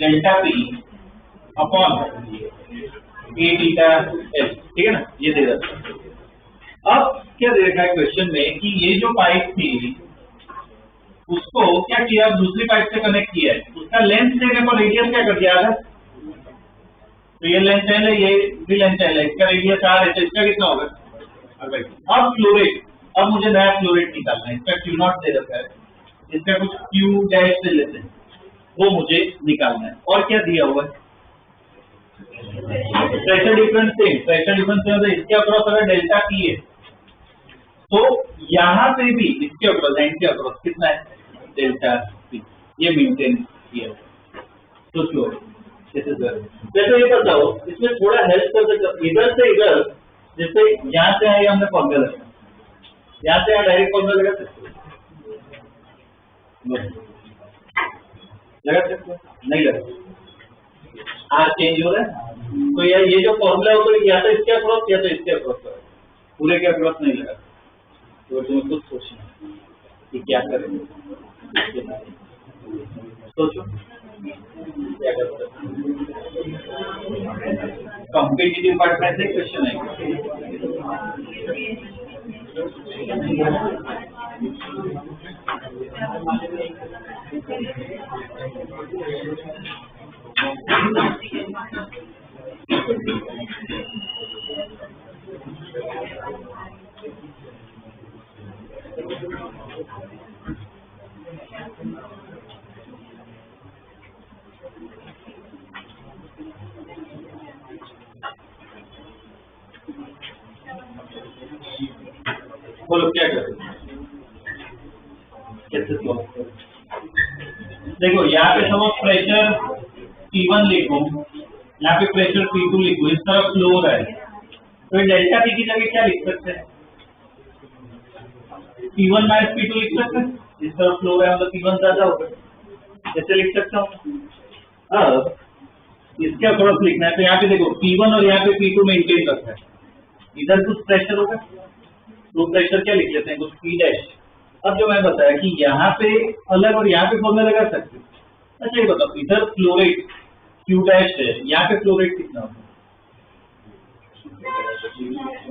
[SPEAKER 1] delta p upon a theta l. ठीक है ना, ये दे रखा है. अब क्या दे रखा है क्वेश्चन में कि ये जो पाइप थी उसको क्या किया, दूसरी पाइप से कनेक्ट किया है. उसका लेंथ देने को रेडियस क्या कर दिया है. तो ये लेंथ है, ये भी लेंथ है, इसका रेडियस r है. तो इसका कितना होगा? अब फ्लो रेट. अब मुझे नया फ्लो रेट निकालना है. इसका Q0 दे रखा है, इसका कुछ Q डैश से लेते हैं, वो मुझे निकालना है. और क्या दिया हुआ है? Pressure difference same. Pressure difference से इसके अक्रॉस अगर डेल्टा P है तो यहाँ पे भी इसके अक्रॉस, एंड के अक्रॉस कितना है? Delta P. ये मेंटेन किया. तो क्यों जैसे ये बताओ, इसमें थोड़ा हेल्प कर सकते इधर से इधर. जैसे यहाँ से आएगा हमने फॉर्मूला लगाया, यहाँ से डायरेक्ट फॉर्मूला लगा सकते नहीं लगा. आर चेंज हो रहा है. तो ये जो फॉर्मूला होगा या तो इसके अक्रॉस या तो इसके अक्रॉस का, पूरे के अक्रॉस नहीं लगा. तो तुम्हें खुद सोचना कि क्या करेंगे. सोचो क्या कर सकते. कॉम्पिटिटिव पार्ट में से क्वेश्चन है. बोलो क्या करें, कैसे सॉल्व करें. देखो यहाँ पे सब प्रेशर P1 लिखो, यहाँ पे प्रेशर P2 लिखो. इस तरफ फ्लो हो रहा है, तो डेल्टा P की जगह क्या लिख सकते हैं? P1 माइनस P2 लिख सकते हैं. इस तरफ फ्लो हो रहा है मतलब P1 ज्यादा होगा. ऐसे लिख सकता हूँ. अब इसके अक्रॉस लिखना है, तो यहाँ पे देखो P1 और यहाँ पे P2 मेंटेन रखा है. इधर कुछ प्रेशर होगा, तो प्रेशर क्या लिख लेते हैं? कुछ P डैश. अब जो मैं बताया कि यहाँ पे अलग और यहाँ पे फॉर्मूला लगा सकते हैं. अच्छा ये बताओ, इधर फ्लो रेट Q डैश है, यहाँ पे फ्लो रेट कितना होगा?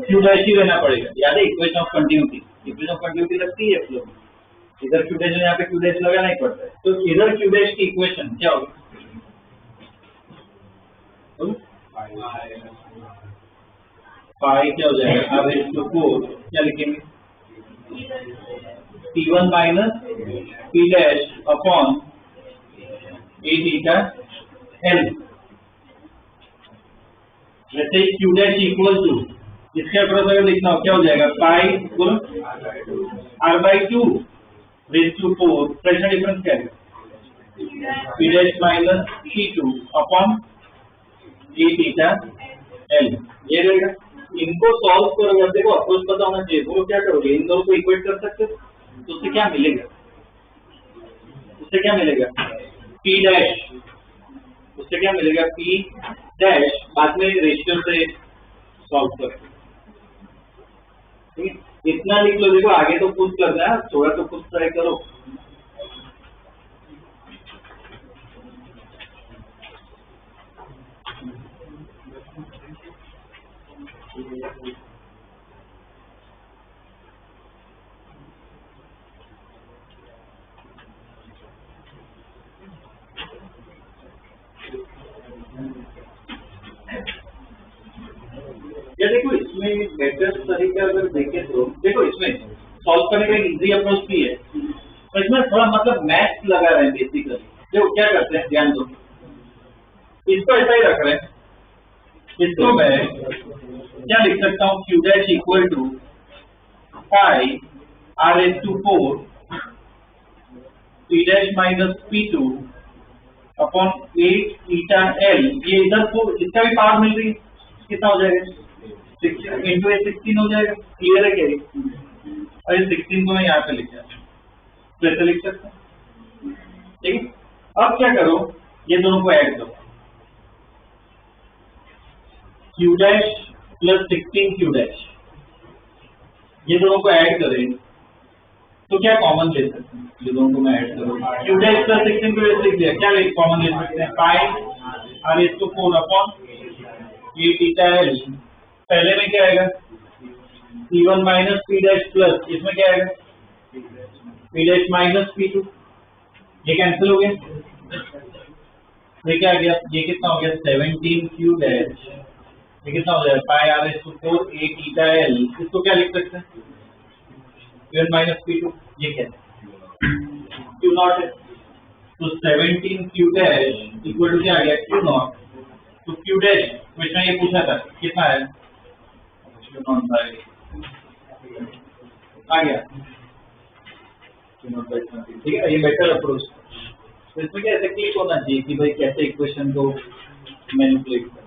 [SPEAKER 1] Q डैश ही रहना पड़ेगा. याद है equation of continuity. Equation of continuity लगती है फ्लो. इधर Q डैश, यहाँ पे Q डैश लगाना ही पड़ता है. तो इधर Q डैश की इक्वेशन क्या होगी? पाई क्या हो जाएगा? अब इसको 4 क्या लिखेंगे? P1 minus P dash upon a theta l. वैसे ही क्यू डैश इक्वल टू इसके अक्रॉस अगर लिखना हो क्या हो जाएगा, pi R by two raise to 4, pressure difference क्या है, P dash minus P two upon A theta L, ये रहेगा। इनको सॉल्व करोगे, देखो अप्रोच पता होना चाहिए, वो क्या करोगे, इन दोनों को इक्वेट कर सकते हो, तो उससे क्या मिलेगा, उससे क्या मिलेगा पी डैश, उससे क्या मिलेगा पी डैश, बाद में रेशियो से सॉल्व कर, ठीक है। इतना लिख लो, देखो आगे तो खुद करना है, थोड़ा तो खुद ट्राई करो। या देखो इसमें बेटर तरीका अगर देखें तो देखो इसमें सॉल्व करने का इजी अप्रोच भी है, तो इसमें थोड़ा मतलब मैथ्स लगा रहे हैं बेसिकली। देखो क्या करते हैं, ध्यान दो, इसको ऐसा ही रख रहे हैं, इसको मैं क्या लिख सकता हूँ, Q dash equal to pi R S to 4 P dash minus P two upon 8 theta L, ये इधर को इसका भी पावर मिल रही है, कितना हो जाएगा 16 इंटू 16 हो जाएगा, क्लियर है क्या ये, और इस 16 को मैं यहाँ पे लिख जाता हूँ, तो ऐसे लिख सकता हूँ, ठीक है। अब क्या करो, ये दोनों को ऐड करो, Q dash plus 16 Q dash, ये दोनों को ऐड करें तो क्या कॉमन ले सकते हैं, ये दोनों को मैं ऐड करूँ, Q dash plus 16 Q dash लिख दिया, क्या कॉमन ले सकते हैं, pi R S to 4 upon A theta L, पहले में क्या आएगा P1 minus P dash plus, इसमें क्या आएगा P dash minus P two, ये कैंसिल हो गया, ये क्या आ गया, ये कितना हो गया 17 क्यू डैश, ये कितना हो जाएगा pi R S to 4 A theta L, इसको क्या लिख सकते हैं P1 माइनस पी टू, ये क्या क्यू नॉट है, तो 17 क्यू डैश इक्वल टू क्या आ गया क्यू नॉट, तो क्यू डैश क्वेश्चन ये पूछा था कितना है, क्यू नॉट आ गया, ठीक है, ये बेटर अप्रोच। तो इसमें क्या ऐसे क्लिक होना चाहिए कि भाई कैसे इक्वेशन को मैनिपुलेट करें।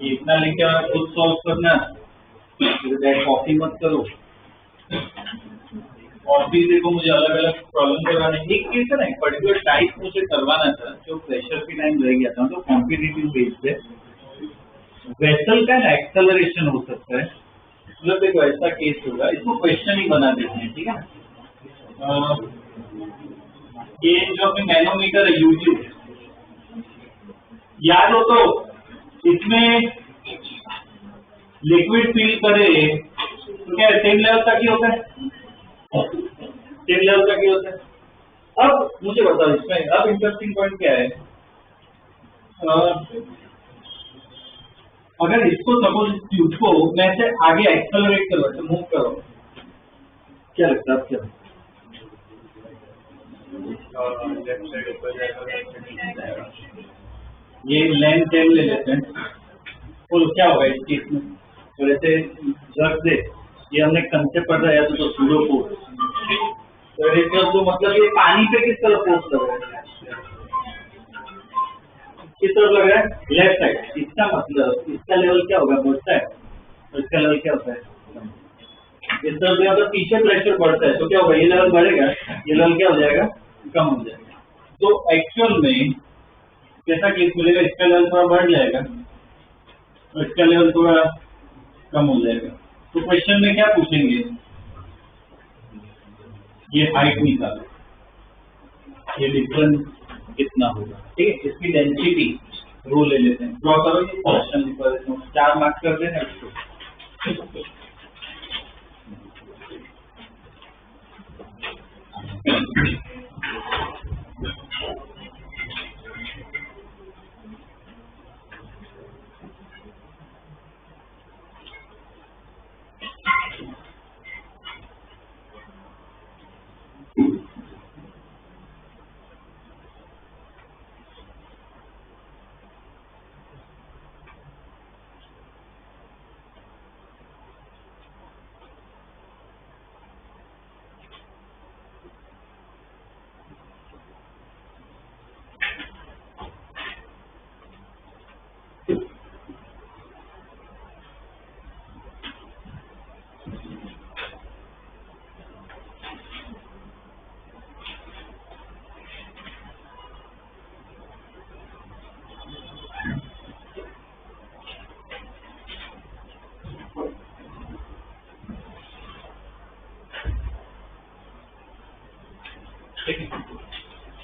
[SPEAKER 1] इतना लिख के खुद सॉल्व करना, कॉपी मत करो, और भी देखो मुझे अलग अलग प्रॉब्लम करवाने, एक केस है ना, एक पर्टिकुलर टाइप मुझे करवाना था जो प्रेशर के टाइम रह गया था, तो कॉम्पिटिटिव बेस पे वेसल का एक्सेलरेशन हो सकता है, मतलब देखो ऐसा केस होगा, इसको क्वेश्चन ही बना देते हैं, ठीक है। ये जो अपने मैनोमीटर है यूट्यूब, याद हो तो इसमें लिक्विड फील करे तो क्या सेम लेवल तक ही होता है, सेम लेवल तक ही होता है। अब मुझे बताओ इसमें अब इंटरेस्टिंग पॉइंट क्या है, अगर इसको सपोज ट्यूब को मैं से आगे एक्सेलरेट करो, तो मूव करो, क्या लगता है क्या, ये लेंथ एल ले लेते हैं, तो क्या होगा इस केस में, तो ऐसे जग दे, ये हमने कंसेप्ट पढ़ा है तो सूडो फोर्स, तो मतलब ये पानी पे किस तरह फोर्स लग रहा है, किस तरफ लग रहा है, लेफ्ट साइड, इसका मतलब इसका लेवल क्या होगा बढ़ता है, तो इसका लेवल क्या होता है, इस तरफ गया तो पीछे प्रेशर बढ़ता है, तो क्या होगा ये लेवल बढ़ेगा, ये लेवल क्या हो जाएगा कम हो जाएगा। तो एक्चुअल में कैसा केस मिलेगा, इसका लेवल थोड़ा बढ़ जाएगा, तो इसका लेवल थोड़ा कम हो जाएगा, तो क्वेश्चन में क्या पूछेंगे, ये हाइट निकालो, ये डिफरेंस कितना होगा, ठीक है। इसकी डेंसिटी रो ले लेते हैं, ड्रॉ करो, ये क्वेश्चन लिखवा देते हैं, 4 मार्क्स कर देना इसको।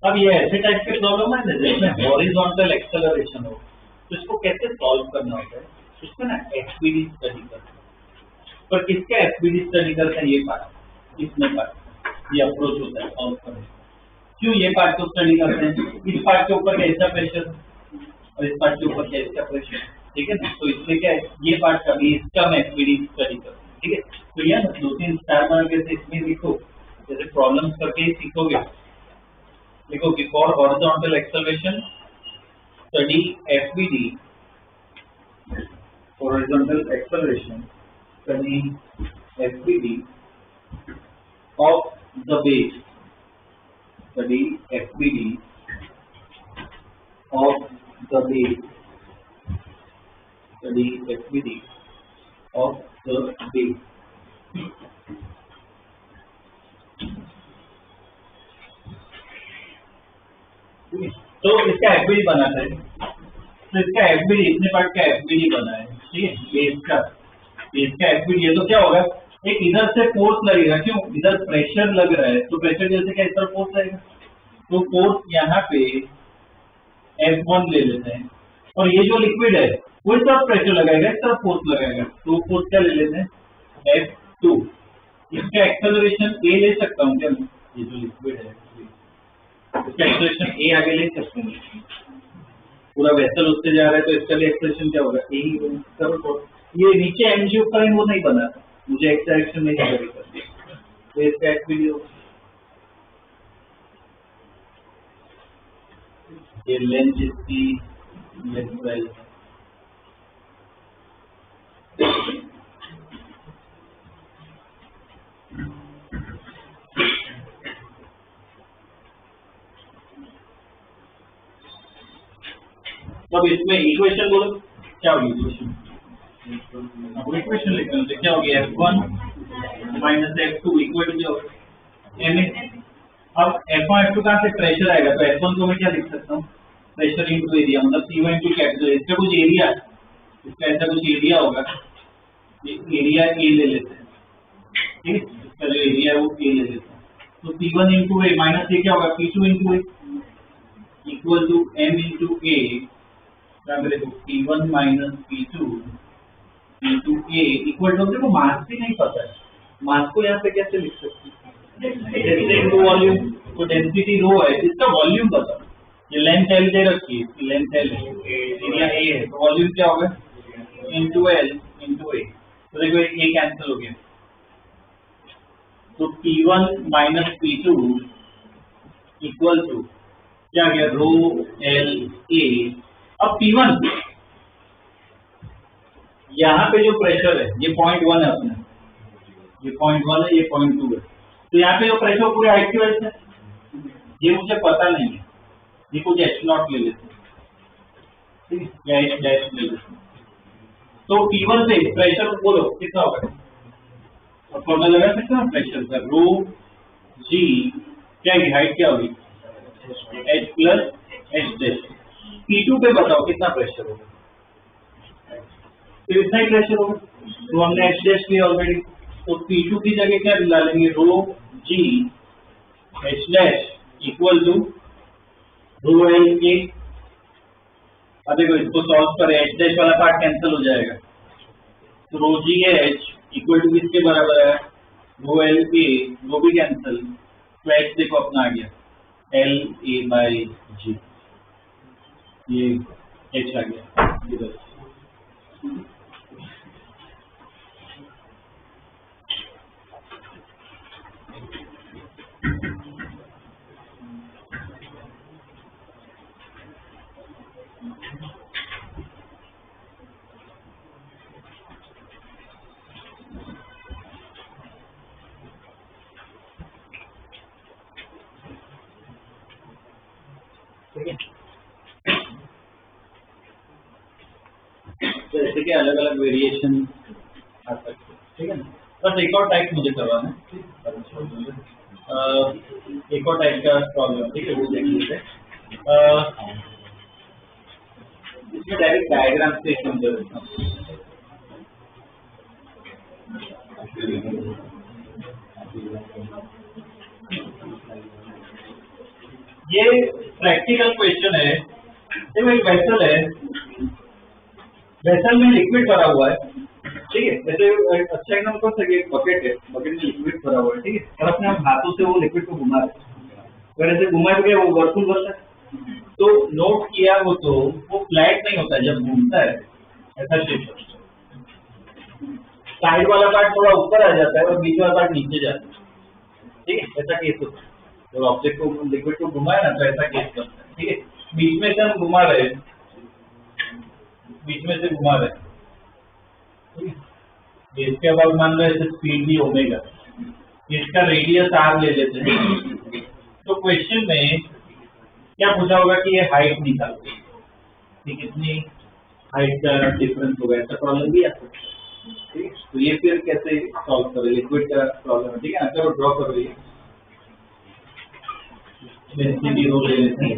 [SPEAKER 1] अब ये ऐसे टाइप के प्रॉब्लम है जिसमें हॉरिजॉन्टल एक्सेलरेशन हो, तो इसको कैसे सॉल्व करना होता है, उसमें ना एफबीडी स्टडी करते हैं। पर किसका एफबीडी स्टडी करते हैं, ये पार्ट, इसमें पार्ट, ये अप्रोच होता है सॉल्व करने। क्यों ये पार्ट को स्टडी करते हैं, इस पार्ट के ऊपर कैसा प्रेशर और इस पार्ट के ऊपर कैसा प्रेशर, ठीक है ना। तो इसलिए क्या है, ये पार्ट का भी इसका मैं एफबीडी स्टडी करता हूँ, ठीक है। तो यह 2-3 स्टार बना के इसमें लिखो, जैसे प्रॉब्लम्स करके ही सीखोगे। देखो कि for horizontal acceleration study FBD, for horizontal acceleration study FBD of the base, study FBD of the base, study FBD of the base. तो इसका एफबीडी बनाता है, तो इसका एफबीडी, इतने पार्ट का एफबीडी बना है, ठीक है। बेस का एफबीडी है, तो क्या होगा, एक इधर से फोर्स लगेगा, क्यों, इधर प्रेशर लग रहा है, तो प्रेशर जैसे क्या इस तरफ फोर्स लगेगा, तो फोर्स यहाँ पे F1 ले लेते हैं, और ये जो लिक्विड है वो इस तरफ प्रेशर लगाएगा, इस तरफ फोर्स लगाएगा, तो फोर्स क्या ले लेते हैं, F2। इसका एक्सेलरेशन A ले सकता हूँ क्या, ये जो लिक्विड है इसका एक्सेलरेशन A आगे ले सकते हैं, पूरा वेसल उससे जा रहा है, तो इसका भी एक्सेलरेशन क्या होगा, A ही होगा। ये नीचे mg ऊपर वो नहीं बना, मुझे एक्स डायरेक्शन में ही करना, तो इसका एफबीडी होगा, ये लेंथ इसकी लेंथ अब इसमें इक्वेशन बोलो, क्या होगी इक्वेशन, अब इक्वेशन लिखते हैं, क्या होगी, F1 minus F2 equal to जो ma। अब F1 F2 कहाँ से प्रेशर आएगा, तो F1 को मैं क्या लिख सकता हूँ, प्रेशर इंटू एरिया, मतलब C1 इंटू कैपिटल, इसका कुछ एरिया, इसका ऐसा कुछ एरिया होगा, एरिया A ले लेते हैं, ठीक है, इसका जो एरिया है वो A ले लेते हैं, तो C1 इंटू A माइनस ये क्या होगा, P2 into A equal to M into A, क्या करें, P1 minus P2 into A equal to, देखो मास भी नहीं पता है, मास को यहाँ पे कैसे लिख सकते हैं, वॉल्यूम, तो डेंसिटी रो है, इसका वॉल्यूम बताओ, ये लेंथ L दे रखी है, इसकी लेंथ L है, एरिया A है, तो वॉल्यूम क्या होगा, इंटू L इंटू A, तो देखो ये कैंसिल हो गया, तो P1 minus P2 equal to क्या गया, रो L A। अब P1 यहाँ पे जो प्रेशर है ये 0.1 है अपने, ये 0.1 है, ये 0.2 है, तो यहाँ पे जो प्रेशर पूरे हाइट की वजह से, ये मुझे पता नहीं है, ये कुछ H0 ले लेते हैं, ठीक है, या H डैश ले लेते हैं, तो P1 से प्रेशर बोलो कितना होगा, और फॉर्मूला लगा सकते हैं प्रेशर का, रो G क्या है, हाइट क्या होगी, H plus H dash. P2 पे बताओ कितना प्रेशर होगा, तो इतना ही प्रेशर होगा, तो हमने एच डैश किया ऑलरेडी, तो P2 की जगह क्या डालेंगे, rho G H dash equal to rho L के। अब देखो इसको सॉल्व करें, एच डैश वाला पार्ट कैंसिल हो जाएगा, तो rho G H equal to किसके बराबर है, रो एल के, रो भी कैंसिल, तो एच देखो अपना आ गया एल ए बाई जी, ये एच आ गया इधर। ठीक है, तो ऐसे के अलग अलग वेरिएशन आ सकते हैं। ठीक है ना, बस एक और टाइप मुझे करवाना है, एक और टाइप का प्रॉब्लम, ठीक है, वो देख लेते हैं। इसमें डायरेक्ट डायग्राम से समझ लेता हूँ। ये प्रैक्टिकल क्वेश्चन है, देखो एक वेसल है, वेसल में लिक्विड भरा हुआ है, ठीक है, जैसे अच्छा एकदम कर सके, बकेट है, बकेट में लिक्विड भरा हुआ है, ठीक है, और अपने हम हाथों से वो लिक्विड को घुमा रहे हैं, अगर ऐसे घुमा के वो वर्तुल बनता है, तो नोट किया हो तो वो फ्लैट नहीं होता है, जब घूमता है ऐसा शेप होता है, साइड वाला पार्ट थोड़ा ऊपर आ जाता है और बीच वाला पार्ट नीचे जाता है, ठीक है, ऐसा केस होता है, तो ऑब्जेक्ट को लिक्विड को घुमाए ना तो ऐसा केस बनता है, ठीक है, बीच में से हम घुमा रहे हैं, बीच में से घुमा रहे हैं, इसके बाद मान लो ऐसे स्पीड भी ओमेगा, इसका रेडियस आर ले लेते हैं, तो क्वेश्चन में क्या पूछा होगा कि ये हाइट निकालो, कि कितनी हाइट का डिफरेंस होगा, ऐसा प्रॉब्लम भी आ सकता है, ठीक है, तो ये फिर कैसे सॉल्व करें, लिक्विड का प्रॉब्लम है, ठीक है ना, चलो ड्रॉ कर रही है, डेंसिटी रो ले लेते हैं,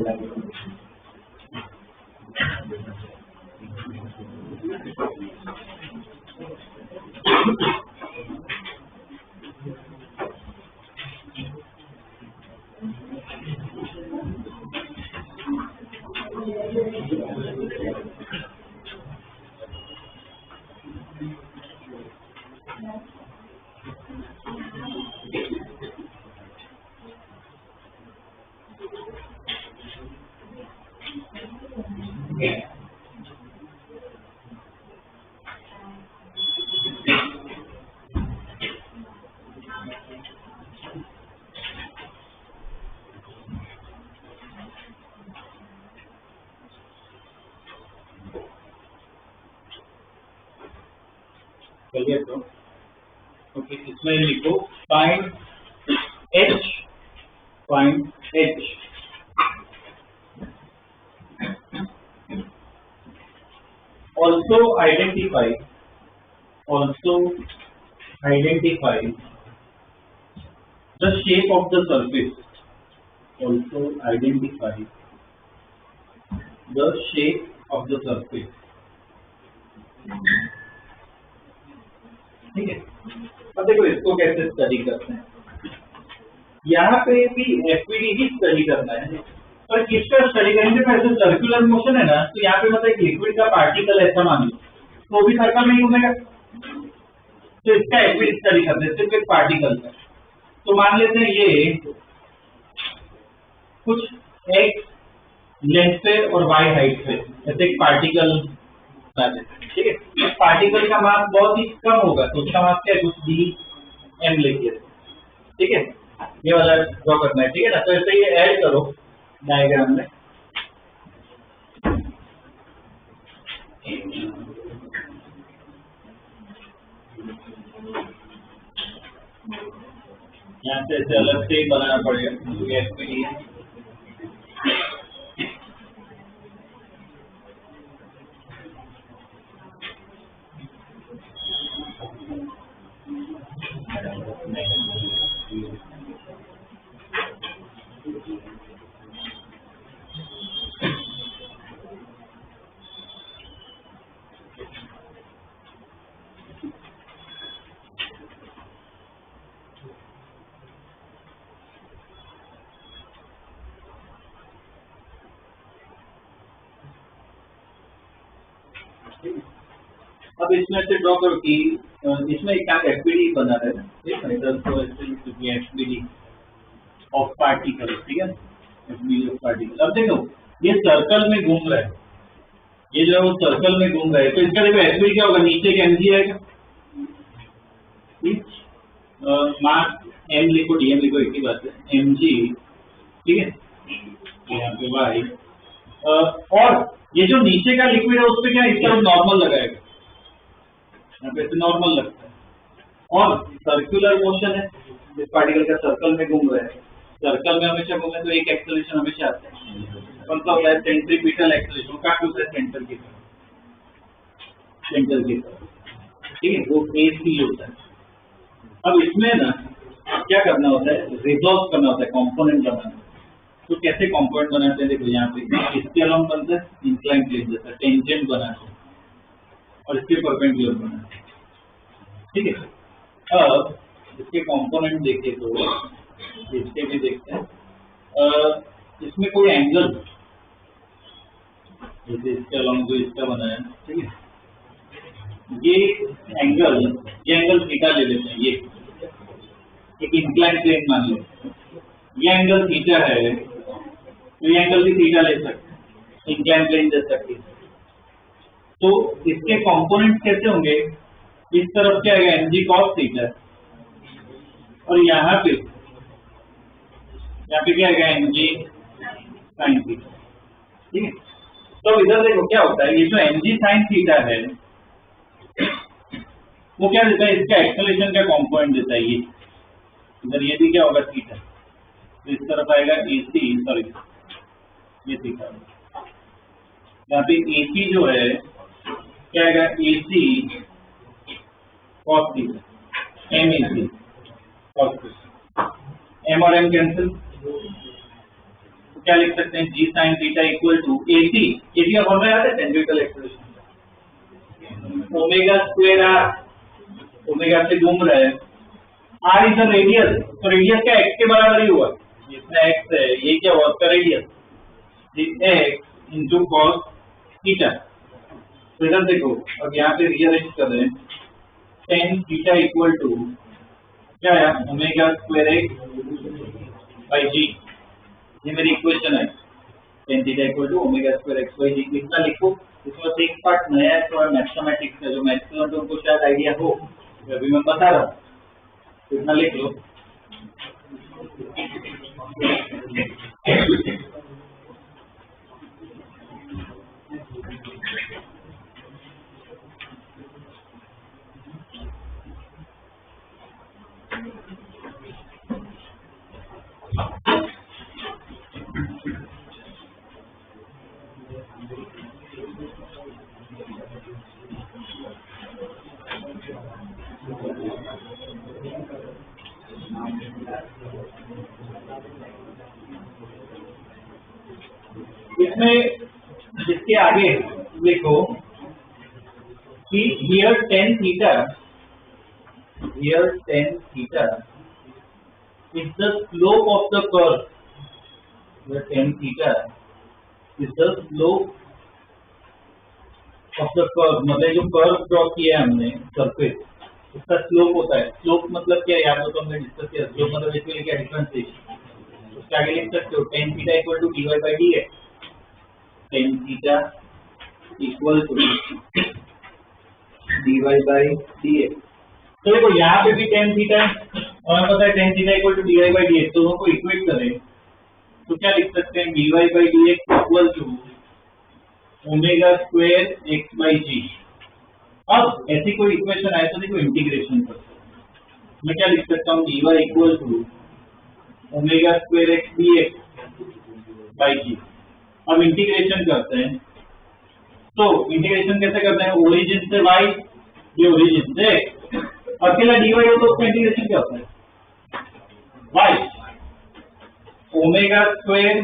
[SPEAKER 1] चलिए तो ओके, इसमें लिखो find H, find H, also identify the shape of the surface, also identify the shape of the surface, ठीक है, अब देखो इसको कैसे स्टडी करते हैं, यहाँ पे भी एफपीडी ही स्टडी करना है, पर किसका स्टडी करेंगे, तो ऐसे सर्कुलर मोशन है ना, तो यहाँ पे मतलब एक लिक्विड का पार्टिकल ऐसा मान लो, तो भी सर्कल में ही घूमेगा, तो इसका एफपीडी स्टडी करते हैं, सिर्फ एक पार्टिकल का, तो मान लेते हैं ये कुछ एक्स लेंथ पे और वाई हाइट पे ऐसे एक पार्टिकल, ठीक है, पार्टिकल का मास बहुत ही कम होगा, तो उसका मास क्या है, कुछ डी एम लिखिए, ठीक है, ये वाला ड्रॉ करना है, ठीक है ना, तो ऐसे ये ऐड करो डायग्राम में, यहाँ से ऐसे अलग से ही बनाना पड़ेगा, एफपीडी है, अब इसमें से ड्रॉ करो कि इसमें एक एफबीडी बना रहे हैं, ठीक है, एफबीडी ऑफ पार्टिकल, ठीक है, एफबीडी ऑफ पार्टिकल। अब देखो ये सर्कल में घूम रहा है, ये जो है वो सर्कल में घूम रहा है, तो इसका देखो एफबीडी क्या होगा, नीचे एक एमजी आएगा, मास एम लिखो डीएम लिखो एक ही बात है, एमजी, ठीक है, यहाँ पे वाई, और ये जो नीचे का लिक्विड है उस पर क्या इस तरफ नॉर्मल लगाएगा, यहाँ पे नॉर्मल लगता है, और सर्कुलर मोशन है, इस पार्टिकल का सर्कल में घूम रहा है, सर्कल में हमेशा घूमे तो एक एक्सेलरेशन हमेशा आता है, मतलब होता है सेंट्रीपिटल एक्सेलरेशन, क्या होता है सेंटर की तरफ, सेंटर की तरफ, ठीक है, वो AC होता है। अब इसमें ना क्या करना होता है, रिजॉल्व करना होता है, कंपोनेंट बनाना। तो कैसे कंपोनेंट बनाते हैं, देखो यहाँ पे इसके अलावा बनता है इंक्लाइन प्लेन जैसा टेंजेंट बनाते हैं और इसके परपेंडिकुलर बनाते हैं, ठीक है। अब इसके कंपोनेंट देखे तो इसके भी देखते हैं, इसमें कोई एंगल जैसे इसके अलावा जो इसका बनाया, ठीक है, ये एंगल थीटा ले लेते हैं, ये एक इंक्लाइन प्लेन मान लो, ये एंगल थीटा है, तो ये एंगल भी थीटा ले सकते हैं इंक्लाइन प्लेन जैसा केस। तो इसके कंपोनेंट कैसे होंगे, इस तरफ क्या आएगा mg cos थीटा, और यहाँ पे क्या आएगा mg sin थीटा, ठीक है। तो इधर देखो क्या होता है, ये जो mg sin थीटा है वो क्या देता है, इसका एक्सेलरेशन का कंपोनेंट देता है, ये इधर ये भी क्या होगा थीटा, तो इस तरफ आएगा AC, सॉरी ये थीटा, यहाँ पे AC जो है क्या आएगा AC cos theta, MEC cos theta, M और M कैंसिल, तो क्या लिख सकते हैं G sin theta equal to AC का फॉर्मूला याद है centripetal acceleration, omega square R, omega से घूम रहा है, R इज द रेडियस, तो रेडियस क्या x के बराबर ही हुआ, जितना x है ये क्या हुआ उसका radius, x into cos theta. तो इधर देखो अब यहाँ पे रीअरेंज कर रहे हैं, tan थीटा इक्वल टू क्या है omega square x by G, ये मेरी इक्वेशन है, tan theta equal to omega square x by G. इतना लिखो, इसमें एक पार्ट नया है थोड़ा मैथमेटिक्स का, जो मैक्सिमम तो उनको शायद आइडिया हो, अभी मैं बता रहा हूँ, इतना लिख लो। इसमें इसके आगे देखो कि here tan theta is the slope of the curve, here tan theta is the slope of the curve, मतलब जो कर्व ड्रॉ किया है हमने सरफेस उसका स्लोप होता है। स्लोप मतलब क्या है, याद हो तो हमने डिस्कस किया, स्लोप मतलब इसके लिए क्या डिफरेंशिएशन, उसके आगे लिख सकते हो tan theta equal to dy by dx, tan theta equal to dy by dx। तो देखो यहाँ पे भी tan थीटा है और हमें पता है tan theta equal to dy by dx, तो दोनों को इक्वेट करें तो क्या लिख सकते हैं dy by dx equal to omega square x by g। अब ऐसी कोई इक्वेशन आए तो देखो इंटीग्रेशन करते हैं, मैं क्या लिख सकता हूँ dy equal to omega square x dx by g। अब इंटीग्रेशन करते हैं, तो इंटीग्रेशन कैसे करते हैं, ओरिजिन से y, ये ओरिजिन से अकेला dy हो तो उसका इंटीग्रेशन क्या होता है y, ओमेगा स्क्वायर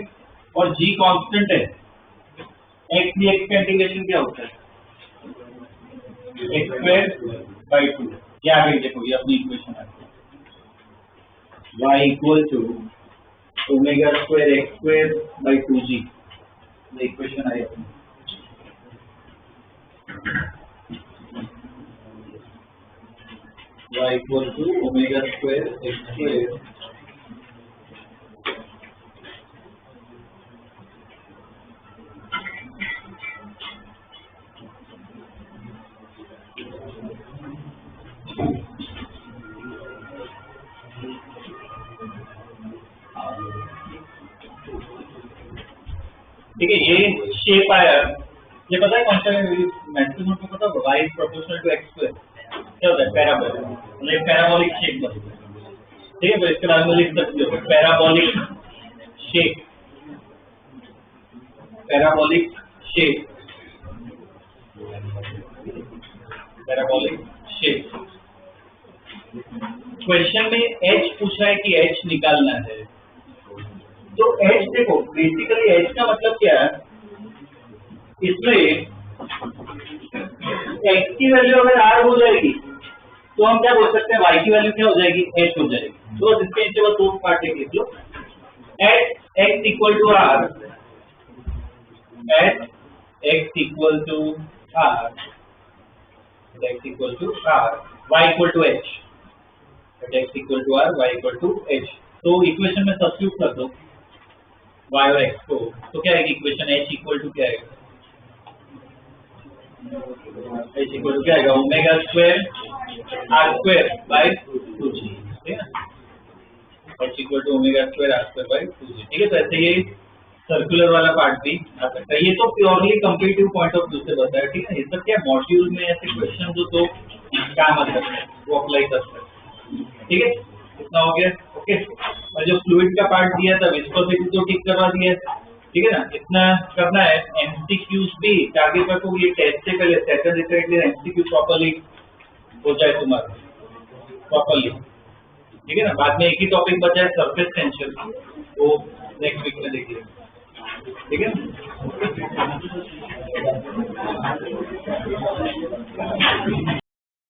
[SPEAKER 1] और g कांस्टेंट है, x dx का इंटीग्रेशन क्या होता है x स्क्वायर बाई 2। ये आगे देखो ये अपनी इक्वेशन है, y equal to omega square x square by 2g, ये इक्वेशन आई अपनी। y equal to omega square X square ठीक है। ये शेप आया, ये पता है कौन सा मैक्सिमम को पता है, y proportional to x square क्या होता है, पैराबोला, मतलब पैराबोलिक शेप बनता है। ठीक है, तो इसके बाद में लिख सकते हो parabolic shape, parabolic shape, parabolic shape. Question में h पूछ रहा है कि h निकालना है, तो h देखो बेसिकली h का मतलब क्या है, इसमें x की वैल्यू अगर r हो जाएगी तो हम क्या बोल सकते हैं, y की वैल्यू क्या हो जाएगी, h हो जाएगी। तो इसके नीचे बस दो पार्ट लिख लो, at x equal to r, at x equal to r, x equal to r, y equal to h, x equal to r, y equal to h। तो इक्वेशन में सब्स्टिट्यूट कर दो y और x को, तो क्या आएगी इक्वेशन, h इक्वल टू क्या आएगा, h इक्वल टू क्या आएगा, omega square r square by 2g, ठीक है ना, h equal to omega square r square by 2g। ठीक है, तो ऐसे ये सर्कुलर वाला पार्ट भी आ सकता है। ये तो purely comparative point of view से बताया, ठीक है। ये सब क्या मॉड्यूल में ऐसे क्वेश्चन जो तो काम आ सकते हैं वो अप्लाई कर सकते हैं, ठीक है। इतना हो गया, ओके। और जो फ्लूइड का पार्ट दिया था विस्कोसिटी तो ठीक करवा दिया, ठीक है ना। इतना करना है, एमसीक्यूज भी टारगेट पर को ये टेस्ट से पहले सैटरडे से एटलीस्ट एमसीक्यू प्रॉपर्ली हो जाए तुम्हारा, प्रॉपर्ली, ठीक है ना। बाद में एक ही टॉपिक बचा है सरफेस टेंशन, वो नेक्स्ट वीक में देखिए, ठीक है।